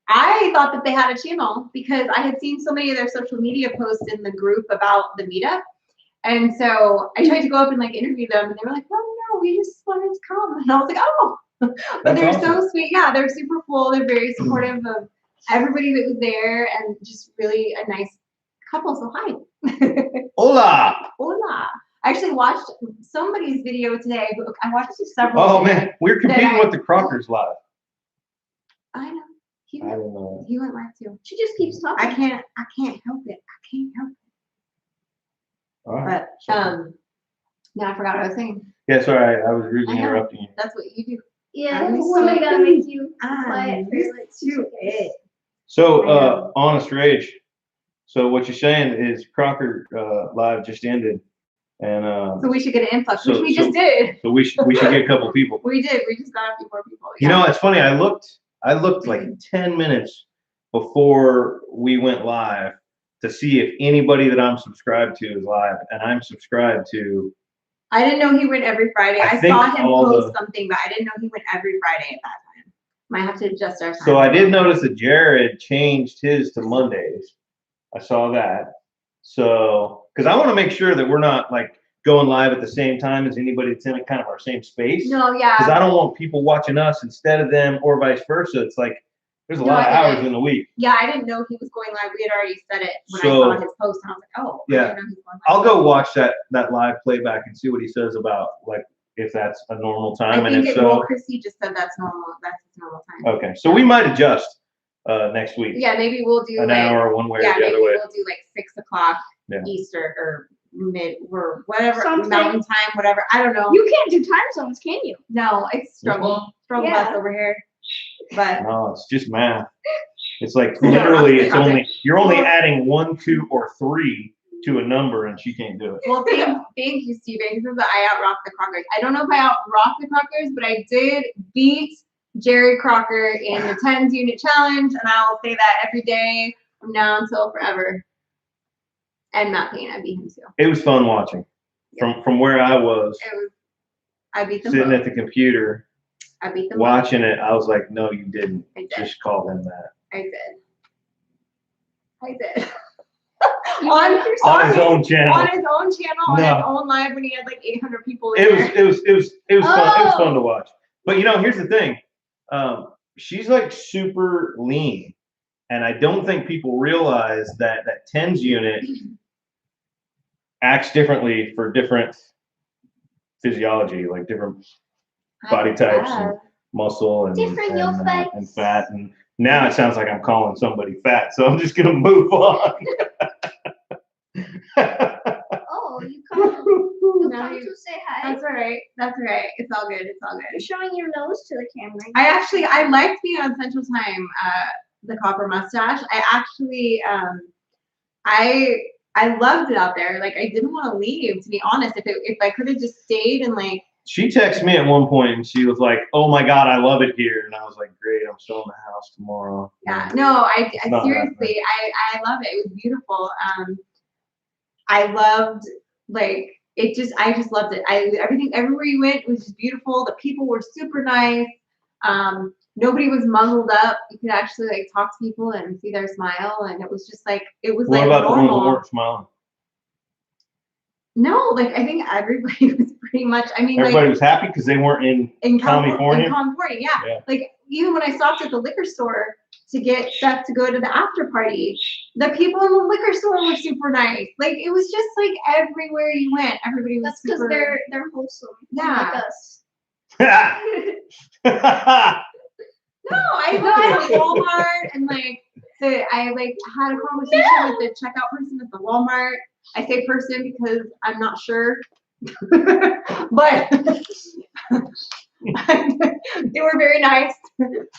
I thought that they had a channel because I had seen so many of their social media posts in the group about the meetup. And so I tried to go up and like interview them and they were like, no, we just wanted to come. And I was like, oh, but That's they're awesome. so sweet. Yeah, they're super cool. They're very supportive of everybody that was there and just really a nice couple. So hi. Hola. Hola. I actually watched somebody's video today. I watched several. Oh today. man, we're competing with the Crockers live. I know. He I went, don't know. he went live too. She just keeps talking. I can't help it. I can't help All right. it. But now I forgot what I was saying. Yeah, sorry, I was rudely I know. interrupting you. That's what you do. Yeah, I'm somebody so gotta make you I'm quiet for used like to 2 it. seconds. So, I know. honest rage. So what you're saying is Crocker live just ended, and So we should get an influx, So- which we so- just did. so we should get a couple people. We did. We just got a few more people. You know, it's funny. I looked like 10 minutes before we went live to see if anybody that I'm subscribed to is live, and I'm subscribed to. I didn't know he went every Friday. I I think saw him all post the- something, but I didn't know he went every Friday at that time. Might have to adjust our time. So I did notice that Jared changed his to Mondays. I saw that. So, because I want to make sure that we're not like going live at the same time as anybody that's in a kind of our same space. No, yeah. Because I don't want people watching us instead of them or vice versa. It's like there's a lot of hours in the week. Yeah, I didn't know he was going live. We had already said it when I saw his post, and I was like, oh, yeah. I didn't know he was going live. I'll go watch that live playback and see what he says about like if that's a normal time. I think well, Chrissy just said that's normal. That's his normal time. Okay, so we might adjust next week. Yeah, maybe we'll do an hour one way or the other way. Maybe we'll do like 6 o'clock Eastern or mid or whatever mountain time, whatever. I don't know. You can't do time zones, can you? No, it's struggle bus over here. But no, it's just math. It's like literally, you're only adding 1, 2, or 3 to a number, and she can't do it. Well, thank you, Steven. This is the I out rock the Crockers. I don't know if I out rock the Crockers, but I did beat Jerry Crocker in the 10s unit challenge, and I will say that every day from now until forever. And Matt Payne, I beat him too. It was fun watching. From where I was. I beat them sitting both. at the computer. I beat them watching both. it. I was like, no, you didn't. I did. Just call them that. I did. on his own channel. On his own channel, on his own live when he had like 800 people in there. It was fun. It was fun to watch. But you know, here's the thing. She's like super lean. And I don't think people realize that 10s unit acts differently for different physiology, like different body types and muscle and fat. And now it sounds like I'm calling somebody fat, so I'm just gonna move on. Oh, you come to say hi. That's all right. That's all right. It's all good. It's all good. You're showing your nose to the camera. I liked being on Central Time. The copper mustache. I actually, I loved it out there. Like I didn't want to leave, to be honest. If I could have just stayed and like. She texted me at one point and she was like, "Oh my God, I love it here." And I was like, "Great, I'm still in the house tomorrow." Yeah, no, I seriously, I love it. It was beautiful. I loved like it. I just loved it. Everything everywhere you went was just beautiful. The people were super nice. Nobody was muzzled up. You could actually like talk to people and see their smile, and it was just like it was what like about normal. The ones that weren't smiling? No, like I think everybody was pretty much. I mean, everybody was happy because they weren't in California. In California, yeah. Like even when I stopped at the liquor store to get stuff to go to the after party, the people in the liquor store were super nice. Like it was just like everywhere you went, everybody was. That's because they're wholesome. Yeah. Like us. No, I went to Walmart and like I like had a conversation with the checkout person at the Walmart. I say person because I'm not sure, but they were very nice. But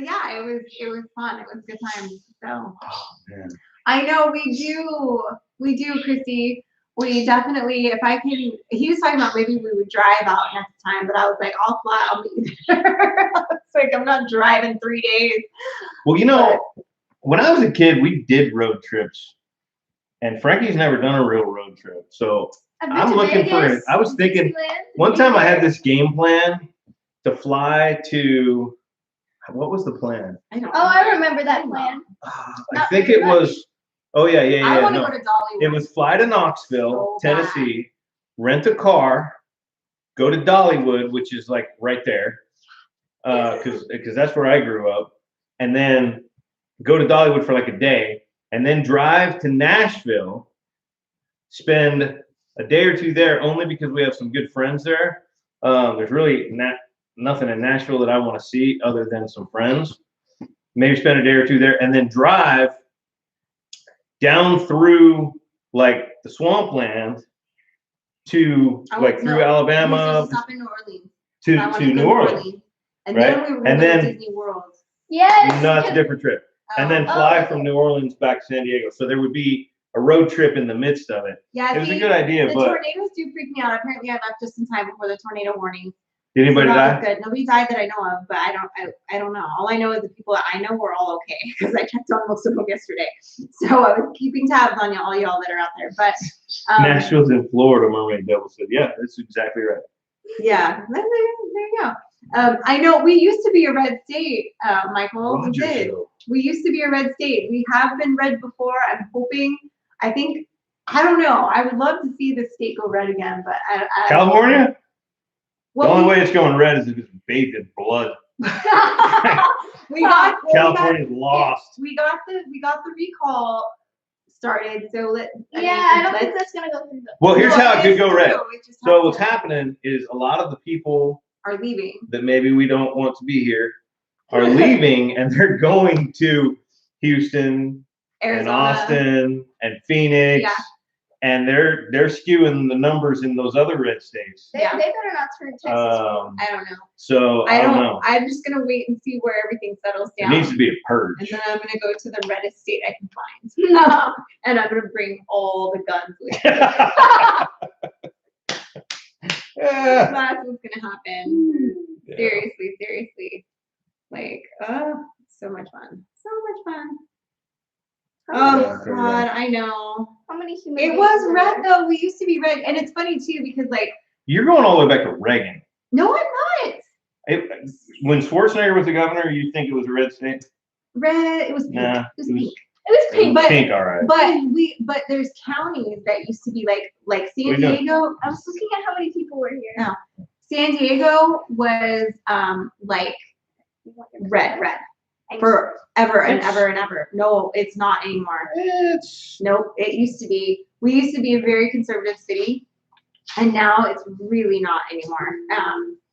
yeah, it was fun. It was a good time. So I know we do, Christy. We definitely, if I can, he was talking about maybe we would drive out next time, but I was like, I'll fly, I'll be there. It's like, I'm not driving 3 days. Well, you know, when I was a kid, we did road trips, and Frankie's never done a real road trip. So I'm looking for it. I was thinking, one time I had this game plan to fly to, what was the plan? I remember that plan. I think it was. Oh yeah. I want to go to Dollywood. It was fly to Knoxville, Tennessee, rent a car, go to Dollywood, which is like right there, because that's where I grew up, and then go to Dollywood for like a day, and then drive to Nashville, spend a day or two there, only because we have some good friends there. There's really nothing in Nashville that I want to see other than some friends. Maybe spend a day or two there, and then drive down through like the swampland to through Alabama stop in New Orleans. to New Orleans. And right? then we were going to Disney World. Yes. No, it's a different trip. And then fly from New Orleans back to San Diego. So there would be a road trip in the midst of it. Yeah, it was a good idea, the but tornadoes do freak me out. Apparently, I left just in time before the tornado warning. Did anybody die? Good. Nobody died that I know of, but I don't know. All I know is the people that I know were all okay because I checked on most of them yesterday. So I was keeping tabs on all y'all that are out there. But Nashville's in Florida. Mermaid Devil said, "Yeah, that's exactly right." Yeah, there you go. I know we used to be a red state, Michael. We did. We used to be a red state. We have been red before. I'm hoping. I think. I don't know. I would love to see the state go red again, but California. Well, the only way it's going red is if it's bathed in blood. California's lost. We got the recall started, so I don't think that's gonna go through. Well, here's how it could go red. So what's happening is a lot of the people are leaving that maybe we don't want to be here are leaving, and they're going to Houston, Arizona, and Austin, and Phoenix. Yeah. And they're skewing the numbers in those other red states. They better not turn Texas. I don't know. So I don't know. I'm just gonna wait and see where everything settles down. It needs to be a purge. And then I'm gonna go to the reddest state I can find. And I'm gonna bring all the guns with me. That's what's gonna happen. Yeah. Seriously. Like, so much fun. So much fun. Oh God, I know. How many human It was red though. We used to be red, and it's funny too because like you're going all the way back to Reagan. No, I'm not. When Schwarzenegger was the governor, you think it was a red state? Red. It was pink. Nah, it was pink. It was pink. But pink, all right. But there's counties that used to be like San Diego. I was looking at how many people were here. No, San Diego was like red. Forever and ever and ever. No, it's not anymore. Nope. It used to be. We used to be a very conservative city, and now it's really not anymore.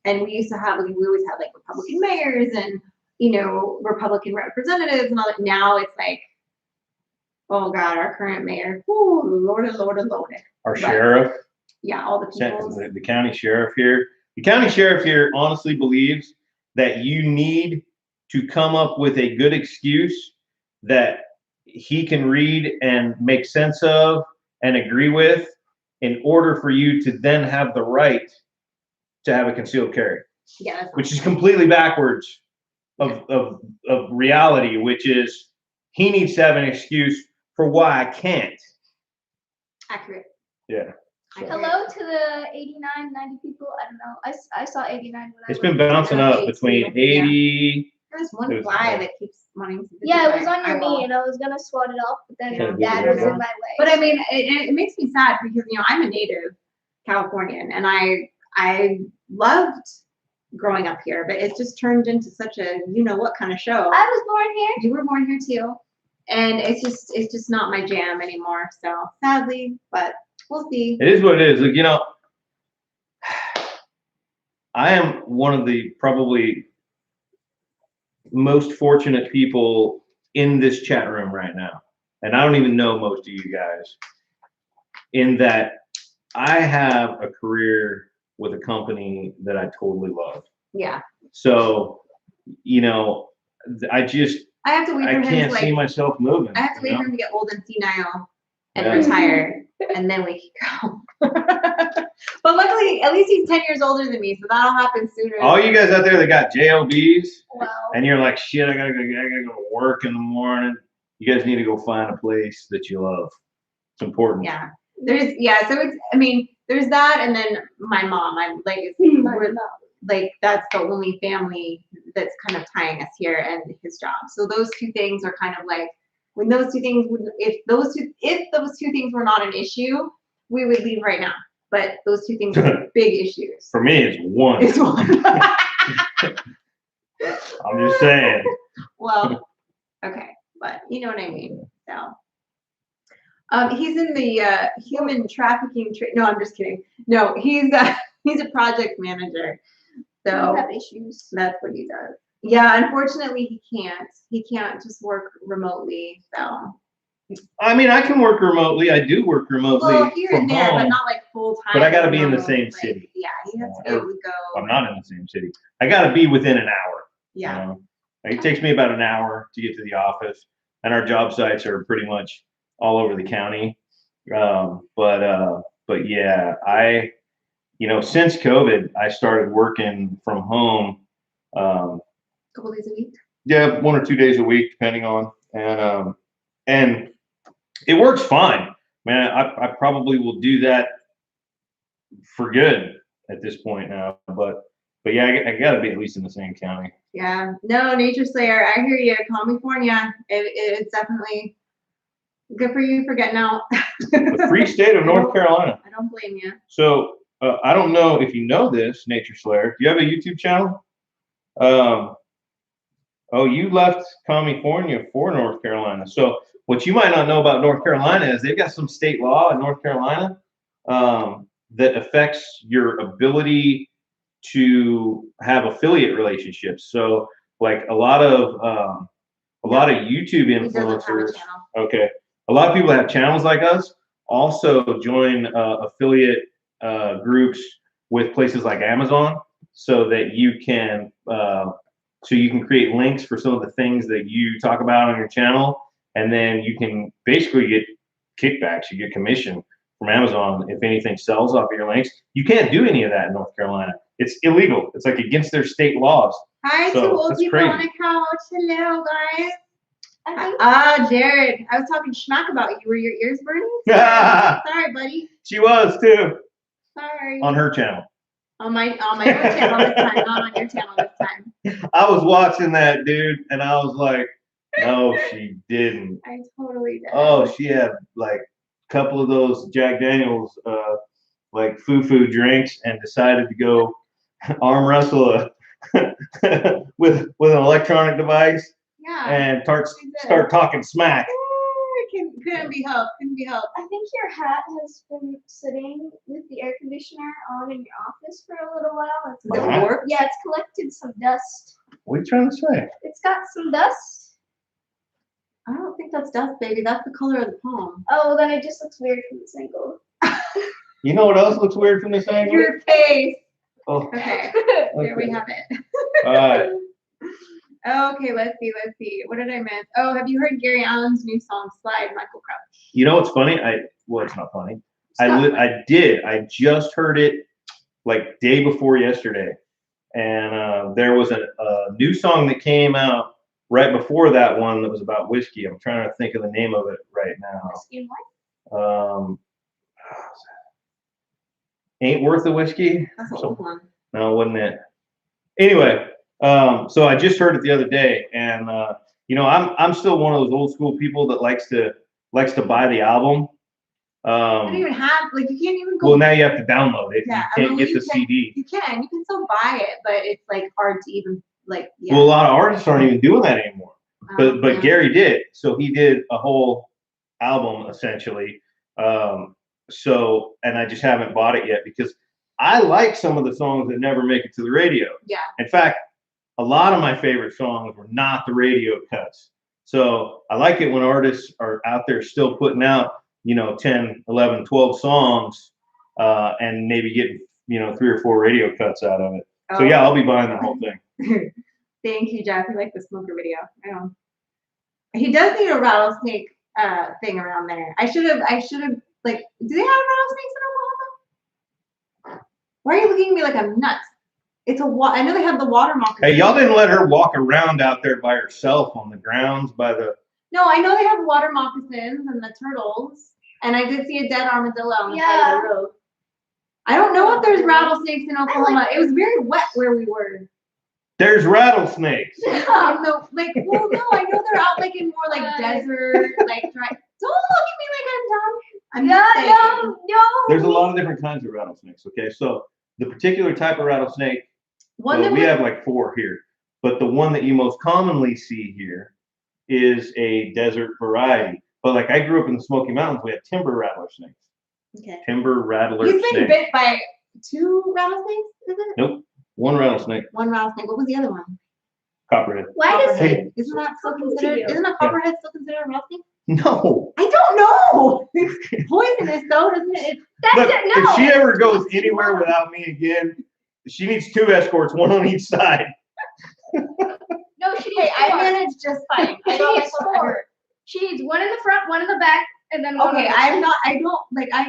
And we used to have. We always had like Republican mayors and Republican representatives and all that. Now it's like, oh God, our current mayor. Oh Lord. Our sheriff. Yeah, all the people. The county sheriff here. The county sheriff here honestly believes that you need to come up with a good excuse that he can read and make sense of and agree with in order for you to then have the right to have a concealed carry. Yeah. Which is completely backwards of reality, which is he needs to have an excuse for why I can't. Accurate. Yeah. Hello to the 89, 90 people. I don't know. I saw 89 when it's been bouncing up between 80. There's one fly that keeps wanting to. Yeah, it was on your knee, and I was gonna swat it off, but then Dad was in my way. But I mean, it makes me sad because I'm a native Californian, and I loved growing up here, but it's just turned into such a what kind of show. I was born here. You were born here too, and it's just not my jam anymore. So sadly, but we'll see. It is what it is. Like, I am one of the probably most fortunate people in this chat room right now, and I don't even know most of you guys, in that I have a career with a company that I totally love. Yeah. So, I have to wait for him. I can't see myself moving. I have to wait for him to get old and senile and retire, and then we can go. But luckily, at least he's 10 years older than me, so that'll happen sooner. All you guys out there that got JOBs, and you're like, shit, I gotta go to work in the morning. You guys need to go find a place that you love. It's important. Yeah. So there's that, and then my mom. I'm like, that's the only family that's kind of tying us here, and his job. So those two things are kind of like, when those two things if those two things were not an issue, we would leave right now. But those two things are big issues. For me, it's one. It's one. I'm just saying. Well, okay, but you know what I mean. So, he's in the human trafficking. No, I'm just kidding. No, he's a project manager. So have issues. That's what he does. Yeah, unfortunately, he can't. He can't just work remotely. So. I mean, I can work remotely. I do work remotely. Well, here and there, but not like full time. But I got to be in the same city. Yeah, he has to be able to go. I'm not in the same city. I got to be within an hour. Yeah. It takes me about an hour to get to the office, and our job sites are pretty much all over the county. But yeah, since COVID, I started working from home. Couple days a week. Yeah, 1 or 2 days a week, depending on, and it works fine, man. I probably will do that for good. at this point now. But yeah, I got to be at least in the same county. Yeah. No, Nature Slayer. I hear you. California. It's definitely good for you for getting out. The free state of North Carolina. I don't blame you. So I don't know if you know this, Nature Slayer. Do you have a YouTube channel? Oh, you left California for North Carolina. So what you might not know about North Carolina is they've got some state law in North Carolina that affects your ability to have affiliate relationships. So like a lot of YouTube influencers. Okay. A lot of people that have channels like us also join affiliate groups with places like Amazon so that you can create links for some of the things that you talk about on your channel, and then you can basically get kickbacks. You get commission from Amazon if anything sells off of your links. You can't do any of that in North Carolina. It's illegal. It's like against their state laws. Hi, so two old people crazy. on a couch. Hello, guys. Jared, I was talking schmack about you. Were your ears burning? Sorry, buddy. She was too. Sorry. On her channel. On my own channel this time, not on your channel this time. I was watching that, dude, and I was like, no, she didn't. I totally did. Oh, she had like a couple of those Jack Daniels like foo-foo drinks and decided to go arm wrestle with an electronic device. Yeah. And start talking smack. Couldn't be helped. I think your hat has been sitting with the air conditioner on in your office for a little while. Yeah, it's collected some dust. What are you trying to say? It's got some dust. I don't think that's dust, baby. That's the color of the palm. Oh, well, then it just looks weird from this angle. You know what else looks weird from this angle? Your face. Oh. Okay. There we have it. All right. Okay, let's see. What did I miss? Oh, have you heard Gary Allen's new song, Slide, Michael Crouch? You know what's funny? Well, it's not funny. I did. I just heard it like day before yesterday. And there was a new song that came out right before that one that was about whiskey. I'm trying to think of the name of it right now. Whiskey and what? Ain't Worth the Whiskey? That's an old one. No, wasn't it? Anyway, so I just heard it the other day, and I'm still one of those old school people that likes to buy the album. You don't even have you can't even go. Well, now you have to download it. Yeah, you can't get the CD. You can still buy it, but it's like hard to even like. Yeah. Well, a lot of artists aren't even doing that anymore. But yeah. Gary did, so he did a whole album essentially. So, and I just haven't bought it yet because I like some of the songs that never make it to the radio. Yeah. In fact, a lot of my favorite songs were not the radio cuts. So I like it when artists are out there still putting out, 10, 11, 12 songs, and maybe getting, 3 or 4 radio cuts out of it. So yeah, I'll be buying the whole thing. Thank you, Jeff. I like the smoker video. I know. He does need a rattlesnake thing around there. I should have like, do they have rattlesnakes in Oklahoma? Why are you looking at me like I'm nuts? I know they have the water moccasins. Hey, y'all didn't let her walk around out there by herself on the grounds by the. No, I know they have water moccasins and the turtles, and I did see a dead armadillo on the side of the road. I don't know if there's rattlesnakes in Oklahoma. It was very wet where we were. There's rattlesnakes. No, I know they're out like in more like desert, like dry. Don't look at me like I'm dumb. No. There's a lot of different kinds of rattlesnakes. Okay, so the particular type of rattlesnake, we have like 4 here, but the one that you most commonly see here is a desert variety. But like I grew up in the Smoky Mountains, we had timber rattlesnakes. Okay. Timber rattler. You've been bit by 2 rattlesnakes, is it? Nope. 1 rattlesnake. 1 rattlesnake. What was the other one? Copperhead. Isn't that still considered? Isn't a copperhead still considered a rattlesnake? No. I don't know. It's poisonous though, doesn't it? Look, if she ever goes anywhere without me again, she needs 2 escorts, 1 on each side. No, she needs 4. I manage just fine. She needs 4. She needs 1 in the front, 1 in the back, and then 1. Okay, I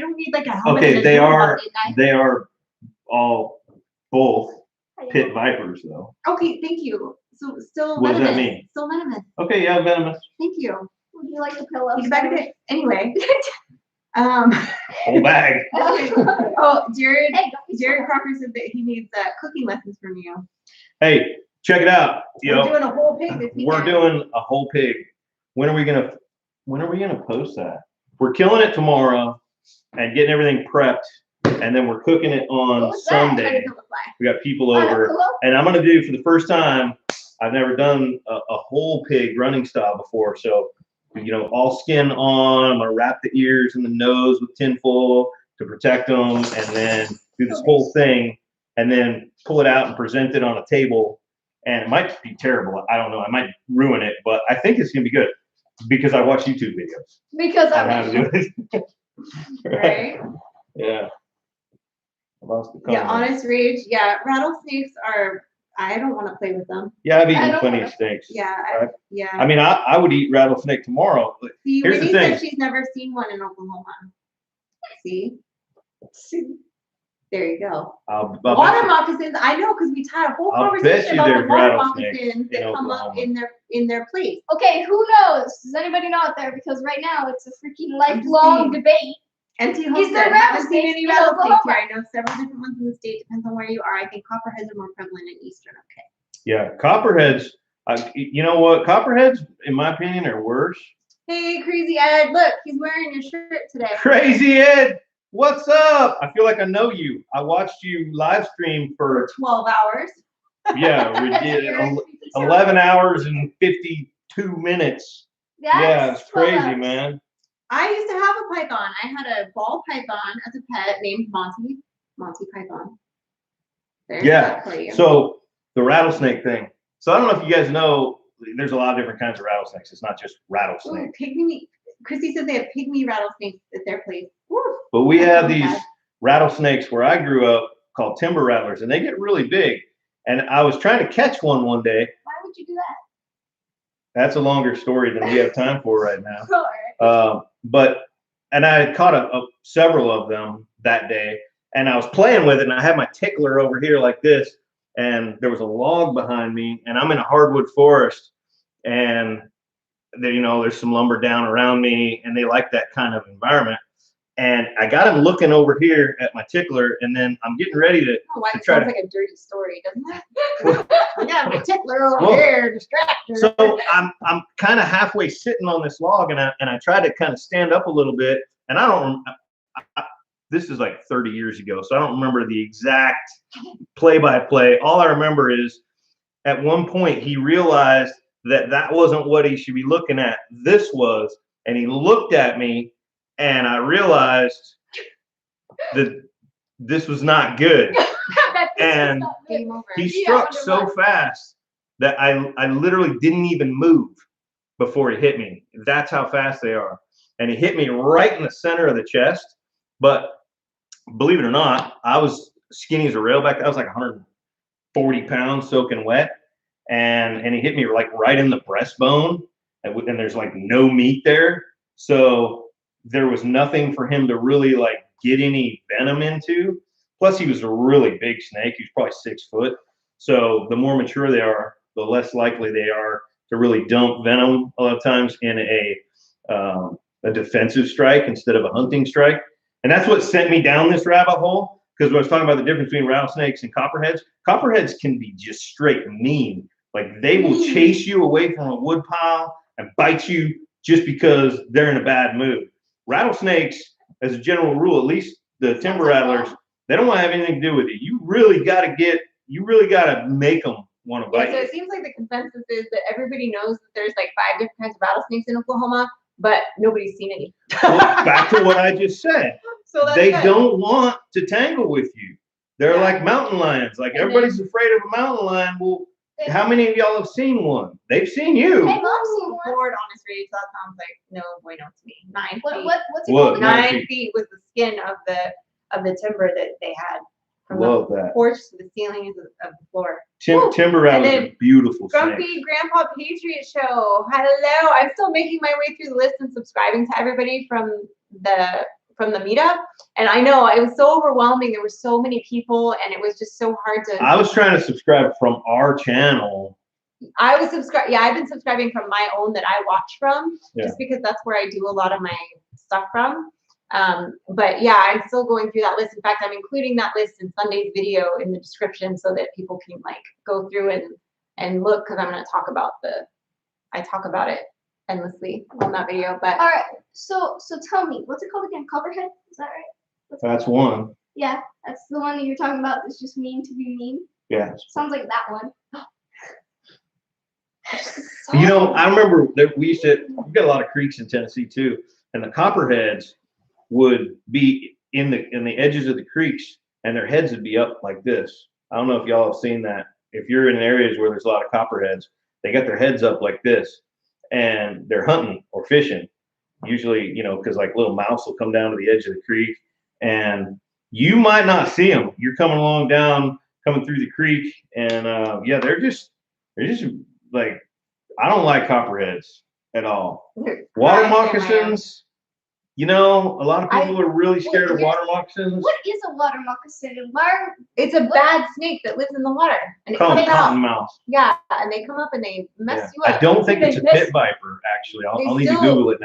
don't need like a helmet. Okay, they are all both pit vipers though. Okay, thank you. So still what venomous. Does that mean? Still venomous. Okay, yeah, venomous. Thank you. Would you like a pillow? Anyway. Whole bag. Oh, Jared Crocker said that he needs cooking lessons from you. Hey, check it out. We're doing a whole pig this weekend. We're doing a whole pig. When are we gonna post that? We're killing it tomorrow and getting everything prepped, and then we're cooking it on Sunday. We got people over, and I'm gonna do for the first time. I've never done a whole pig running style before, so all skin on. I'm gonna wrap the ears and the nose with tinfoil to protect them, and then do this whole thing, and then pull it out and present it on a table. And it might be terrible. I don't know. I might ruin it, but I think it's gonna be good because I watch YouTube videos. Because I know how to do it. Right? Yeah. I lost the Yeah, comment. honest rage. Yeah, rattlesnakes are. I don't want to play with them. Yeah, I've eaten plenty of snakes. Yeah, I mean, I would eat rattlesnake tomorrow. See, here's Winnie the thing. said she's never seen one in Oklahoma. See? There you go. I'll Water moccasins. I know because we had a whole conversation about the water moccasins that come up in their place. Okay, who knows? Does anybody know out there? Because right now it's a freaking lifelong debate. Empty Homestead. there Haven't seen rattlesnakes any in rattlesnakes Oklahoma? here. I know several different ones in the state. Depends on where you are. I think copperheads are more prevalent in eastern. Okay. Yeah, copperheads. You know what? Copperheads, in my opinion, are worse. Hey, Crazy Ed. Look, he's wearing your shirt today. Crazy Ed, what's up? I feel like I know you. I watched you live stream for 12 hours. Yeah, we did 11 hours and 52 minutes. Yeah, it's crazy, man. I used to have a python. I had a ball python as a pet named Monty Python. Yeah, so the rattlesnake thing. So I don't know if you guys know, there's a lot of different kinds of rattlesnakes. It's not just rattlesnake. Ooh, pygmy. Christy said they have pygmy rattlesnakes at their place. Woo. But we have these rattlesnakes where I grew up called timber rattlers, and they get really big. And I was trying to catch one day. Why would you do that? That's a longer story than we have time for right now. And I had caught several of them that day, and I was playing with it, and I had my tickler over here like this, and there was a log behind me, and I'm in a hardwood forest, and there's some lumber down around me, and they like that kind of environment. And I got him looking over here at my tickler, and then I'm getting ready to try sounds like a dirty story, doesn't it? I got my tickler over here, distracted. So I'm kind of halfway sitting on this log, and I tried to kind of stand up a little bit, and this is like 30 years ago, so I don't remember the exact play-by-play. All I remember is at one point he realized that wasn't what he should be looking at. This was, and he looked at me. And I realized that this was not good. And he struck so fast that I literally didn't even move before he hit me. That's how fast they are. And he hit me right in the center of the chest. But believe it or not, I was skinny as a railback. I was like 140 pounds soaking wet. And he hit me like right in the breastbone. And there's like no meat there. So there was nothing for him to really like get any venom into. Plus he was a really big snake. He was probably 6 foot. So the more mature they are, the less likely they are to really dump venom a lot of times in a defensive strike instead of a hunting strike. And that's what sent me down this rabbit hole. Because when I was talking about the difference between rattlesnakes and copperheads can be just straight mean. Like they will chase you away from a wood pile and bite you just because they're in a bad mood. Rattlesnakes, as a general rule, at least the timber rattlers, they don't want to have anything to do with it. You really got to make them want to bite you. So it seems like the consensus is that everybody knows that there's like 5 different kinds of rattlesnakes in Oklahoma, but nobody's seen any. Well, back to what I just said. So they don't want to tangle with you. They're like mountain lions. Like everybody's afraid of a mountain lion. Well, how many of y'all have seen one? They've seen you. Hey, Mom's seen one. Lord, honest rage, that sounds like no bueno to me. 9 feet. What's it called? 9 feet was the skin of the timber that they had from the porch to the ceiling of the floor. Timber rattlers are beautiful. Grumpy Grandpa Patriot Show. Hello. I'm still making my way through the list and subscribing to everybody from the meetup. And I know it was so overwhelming. There were so many people and it was just so hard to. I was trying to subscribe from our channel. I was subscribed. Yeah, I've been subscribing from my own that I watch from, just because that's where I do a lot of my stuff from. But yeah, I'm still going through that list. In fact, I'm including that list in Sunday's video in the description so that people can like go through and look, because I'm going to talk about I talk about it endlessly on that video. But all right, so tell me, what's it called again? Copperhead? Is that right? That's one. Yeah, that's the one that you're talking about. That's just mean to be mean. Yeah. Sounds like that one. You know, I remember that we've got a lot of creeks in Tennessee too, and the copperheads would be in the edges of the creeks, and their heads would be up like this. I don't know if y'all have seen that. If you're in areas where there's a lot of copperheads, they got their heads up like this, and they're hunting or fishing. Usually, you know, because like little mouse will come down to the edge of the creek, and you might not see them. You're coming through the creek, and yeah, they're just like, I don't like copperheads at all. Water moccasins. You know, a lot of people are really scared of water moccasins. What is a water moccasin? It's a bad snake that lives in the water. And it comes out. Cottonmouth. Yeah, and they come up and they mess you up. I don't think it's a pit viper, actually. I'll need to Google it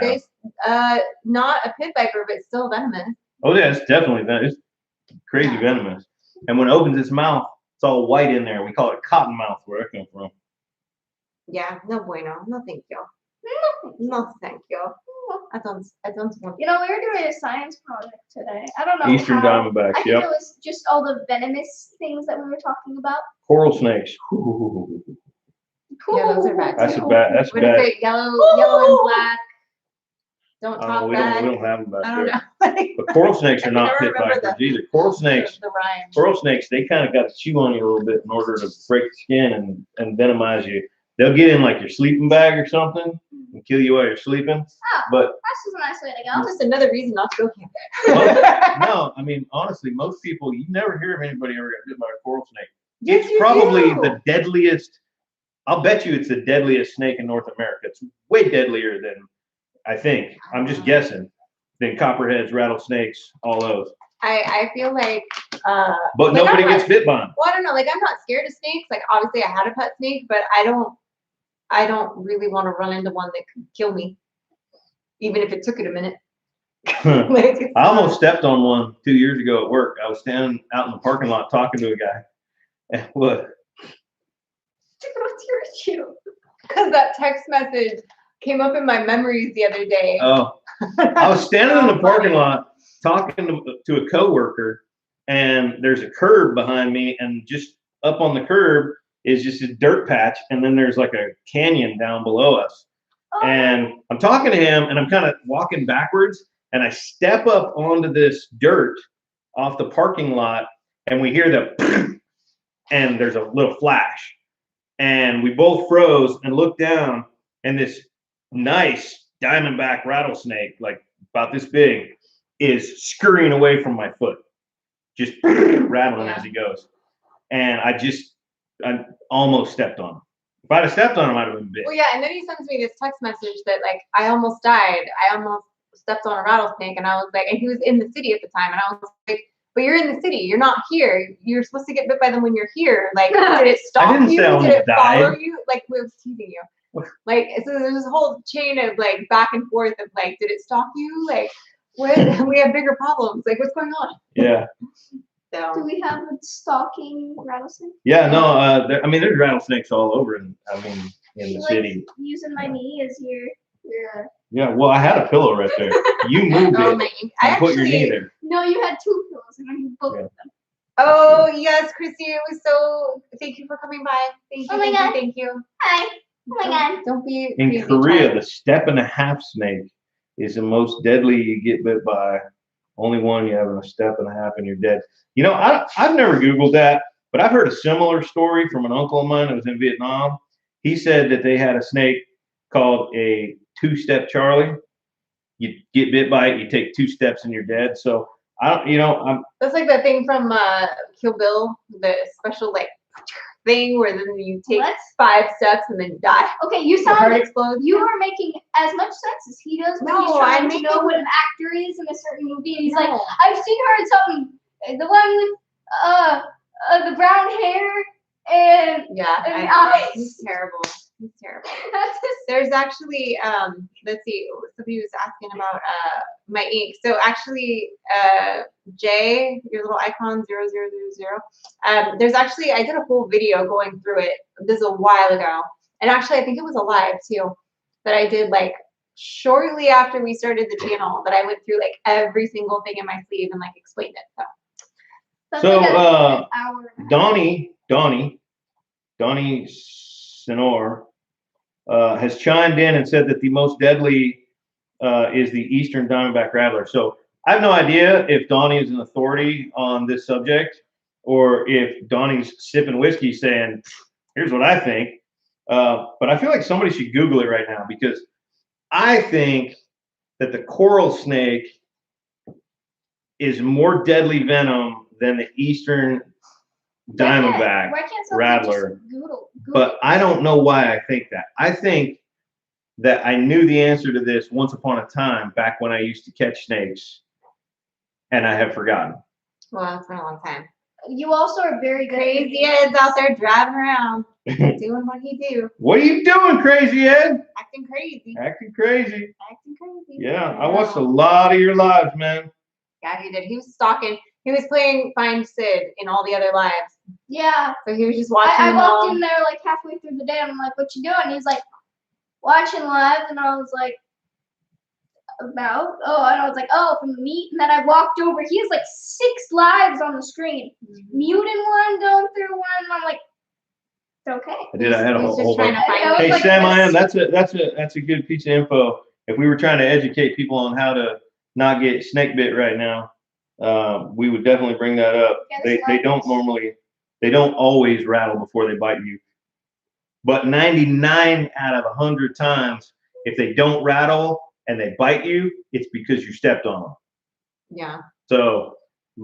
now. Not a pit viper, but still venomous. Oh yeah, it's definitely venomous. It's crazy venomous. And when it opens its mouth, it's all white in there. We call it cottonmouth, where it comes from. Yeah, no bueno. No thank you. No thank you. I don't want. You know, we were doing a science project today. I don't know. Eastern Diamondbacks. I think it was just all the venomous things that we were talking about. Coral snakes. Yeah, those are bad. That's bad. That's what bad. Is it yellow and black? Don't talk we bad. We don't have them back I don't there. know. But coral snakes are not pit vipers either. Coral snakes. Coral snakes, they kind of got to chew on you a little bit in order to break the skin and venomize you. They'll get in like your sleeping bag or something and kill you while you're sleeping. Oh, but that's just a nice way to go. Just another reason not to go camping. No, I mean, honestly, most people, you never hear of anybody ever got bit by a coral snake. Yes, It's probably the deadliest. I'll bet you it's the deadliest snake in North America. It's way deadlier than, I think, I'm just guessing, than copperheads, rattlesnakes, all those. I feel like but nobody gets bit by them. Well, I don't know. Like, I'm not scared of snakes. Like, obviously I had a pet snake, but I don't really want to run into one that could kill me, even if it took it a minute. I almost stepped on one 2 years ago at work. I was standing out in the parking lot talking to a guy. And what? What's your issue? Because that text message came up in my memories the other day. Oh, I was standing in the parking lot talking to a coworker, and there's a curb behind me, and just up on the curb is just a dirt patch, and then there's like a canyon down below us. Oh. And I'm talking to him, and I'm kind of walking backwards, and I step up onto this dirt off the parking lot, and we hear the and there's a little flash, and we both froze and looked down, and this nice diamondback rattlesnake, like about this big, is scurrying away from my foot, just rattling as he goes. And I almost stepped on him. If I'd have stepped on him, I'd have been bit. Well, yeah, and then he sends me this text message that, like, I almost died. I almost stepped on a rattlesnake, and I was like, and he was in the city at the time, and I was like, but you're in the city. You're not here. You're supposed to get bit by them when you're here. Like, did it stalk you? Did it follow you? Like, we was teasing you. Like, so there's this whole chain of like back and forth of like, did it stalk you? Like, we have bigger problems. Like, what's going on? Yeah. So. Do we have a stalking rattlesnake? Yeah, no. I mean, there's rattlesnakes all over, in the city. Using my knee as your. Yeah, well, I had a pillow right there. You moved it. I put your knee there. No, you had two pillows, and I moved both of them. Oh yes, Chrissy, it was so. Thank you for coming by. Thank you. Thank you. Hi. Oh my God. Don't be. In Korea, the 1.5 snake is the most deadly you get bit by. Only one, you have a 1.5 and you're dead. You know, I've never Googled that, but I've heard a similar story from an uncle of mine that was in Vietnam. He said that they had a snake called a 2-step Charlie. You get bit by it, you take 2 steps and you're dead. So that's like that thing from Kill Bill, the special like thing where then you take 5 steps and then die. Okay, you sound heart explodes. You are making as much sense as he does. No, he's trying to know what an actor is in a certain movie, and he's like, I've seen her in something. The one with the brown hair and he's terrible. He's terrible. There's actually let's see, somebody was asking about my ink. So actually J, your little icon 0000, there's actually, I did a whole video going through it. This is a while ago, and actually I think it was a live too that I did like shortly after we started the channel, that I went through like every single thing in my sleeve and like explained it. So Donnie Senor has chimed in and said that the most deadly is the Eastern Diamondback Rattler. So I have no idea if Donnie is an authority on this subject, or if Donnie's sipping whiskey saying, here's what I think. But I feel like somebody should Google it right now, because I think that the coral snake is more deadly venom than the Eastern Diamondback Rattler. Google but I don't know why I think that. I think that I knew the answer to this once upon a time, back when I used to catch snakes, and I have forgotten. Well, it's been a long time. You also are very good. Crazy Ed's out there driving around, doing what he do. What are you doing, Crazy Ed? Acting crazy. Acting crazy. Acting crazy. Yeah, I watched a lot of your lives, man. Yeah, he did. He was stalking. He was playing Find Sid in all the other lives. Yeah. So he was just watching. I walked in there like halfway through the day, and I'm like, "What you doing?" He's like, "Watching live," and I was like, "About?" Oh, and I was like, "Oh, from the meet." And then I walked over. He has like 6 lives on the screen, muting one, going through one, and I'm like, "It's okay." I did. I had a whole bunch. Hey, like, Sam, I am. That's a good piece of info. If we were trying to educate people on how to not get snake bit right now, we would definitely bring that up. They don't always rattle before they bite you, but 99 out of 100 times, if they don't rattle and they bite you, it's because you stepped on them. Yeah. So,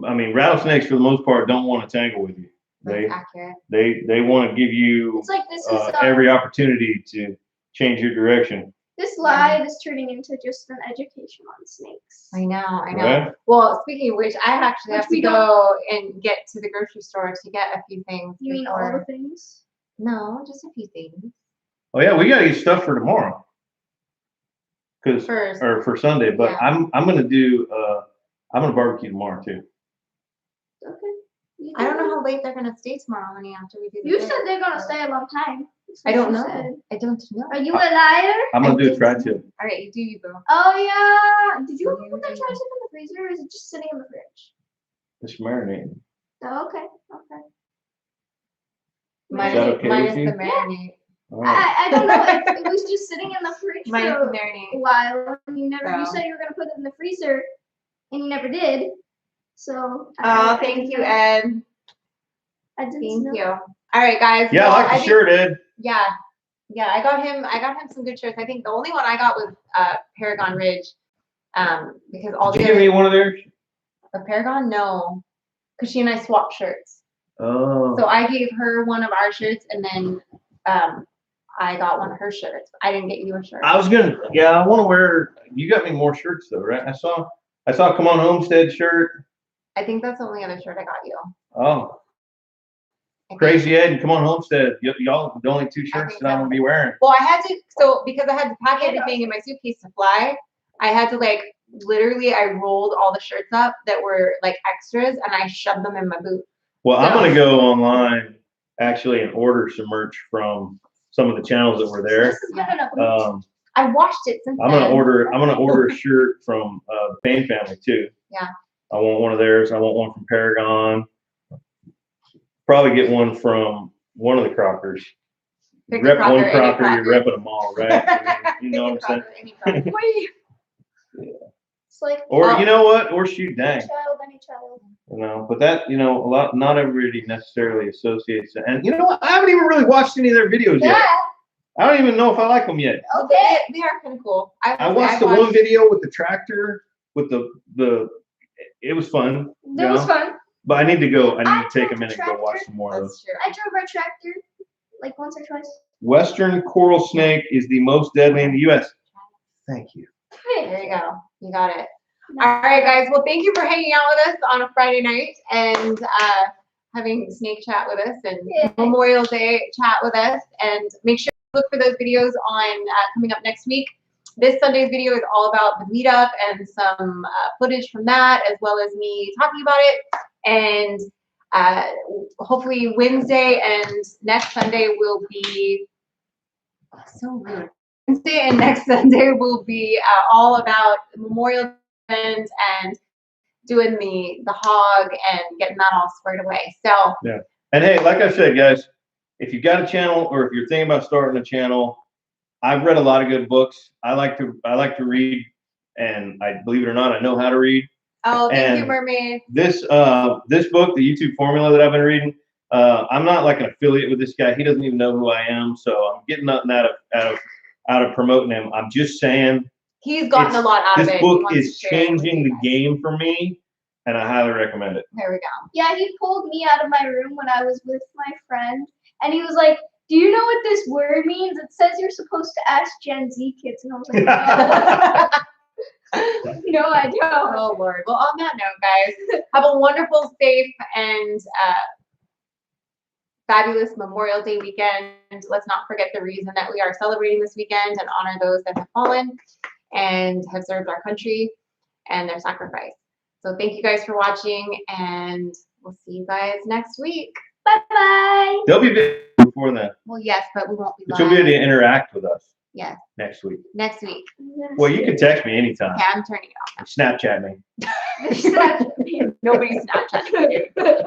I mean, rattlesnakes for the most part don't want to tangle with you. That's accurate. They want to give you It's like this is every opportunity to change your direction. This live is turning into just an education on snakes. I know. Right? Well, speaking of which, I actually have to go and get to the grocery store to get a few things. You mean all the things? No, just a few things. Oh yeah, we gotta get stuff for tomorrow. For Sunday, but yeah. I'm gonna barbecue tomorrow too. Okay. I don't know how late they're gonna stay tomorrow, honey. After we do. You said they're gonna stay a long time. I don't know. I don't know. Are you a liar? I'm gonna do a tri-tip. All right, you do you, boo. Oh yeah. Did you put that tri-tip in the freezer, or is it just sitting in the fridge? It's marinating. Oh, okay. Okay. Minus the marinade. Oh. I don't know. It was just sitting in the fridge minus for the marinade. a while. You said you were gonna put it in the freezer, and you never did. So. Thank you, Ed. Thank you. All right, guys. Yeah, I like the shirt, Ed. Yeah, I got him some good shirts. I think the only one I got was Paragon Ridge, because all Did you give me one of theirs? A Paragon, no, because she and I swapped shirts. Oh. So I gave her one of our shirts, and then I got one of her shirts. I didn't get you a shirt. I want to wear. You got me more shirts though, right? I saw Come On Homestead shirt. I think that's the only other shirt I got you. Oh. Crazy Ed and Come On Homestead. Y'all the only 2 shirts that I'm gonna be wearing. Well, I had to, because I had to pack everything in my suitcase to fly, I had to literally I rolled all the shirts up that were like extras and I shoved them in my boot. Well, I'm gonna go online actually and order some merch from some of the channels that were there. I washed it since I'm gonna order a shirt from the Payne family too. Yeah. I want one of theirs. I want one from Paragon. Probably get one from one of the Crockers. Rep one Crocker, you're repping them all, right? I mean, you know what I'm saying? Yeah. It's like, or you know what? Or shoot, dang. Any child. You know, but that, not everybody necessarily associates it. And you know what? I haven't even really watched any of their videos yet. I don't even know if I like them yet. Okay, they are kind of cool. I watched one video with the tractor with the. It was fun. It was fun. But I need to take a minute and go watch some more of those. I drove our tractor like once or twice. Western coral snake is the most deadly in the U.S. Thank you. There you go. You got it. All right, guys. Well, thank you for hanging out with us on a Friday night. And having snake chat with us and Yeah. Memorial Day chat with us. And make sure to look for those videos on coming up next week. This Sunday's video is all about the meetup and some footage from that, as well as me talking about it. And hopefully Wednesday and next Sunday will be so weird. Wednesday and next Sunday will be all about Memorial Day and doing the hog and getting that all squared away. So yeah. And hey, like I said, guys, if you've got a channel or if you're thinking about starting a channel, I've read a lot of good books. I like to read, and I believe it or not, I know how to read. oh, thank you, And Mermaid. this book, the YouTube formula that I've been reading, I'm not like an affiliate with this guy. He doesn't even know who I am, so I'm getting nothing out of promoting him. I'm just saying He's gotten a lot out of it. This book is changing the game for me, and I highly recommend it. There we go. Yeah, he pulled me out of my room when I was with my friend, and he was like, "Do you know what this word means? It says you're supposed to ask Gen Z kids." And I was like, "No, I don't." Oh Lord. Well, on that note, guys, have a wonderful, safe, and fabulous Memorial Day weekend. Let's not forget the reason that we are celebrating this weekend and honor those that have fallen and have served our country and their sacrifice. So thank you guys for watching, and we'll see you guys next week. Bye-bye. There'll be videos before that. Well, yes, but we won't be But live. you'll be able to interact with us. Yes. Next week. Next week. Well, you can text me anytime. Okay, I'm turning it Snapchat me. off. Nobody's Snapchatting.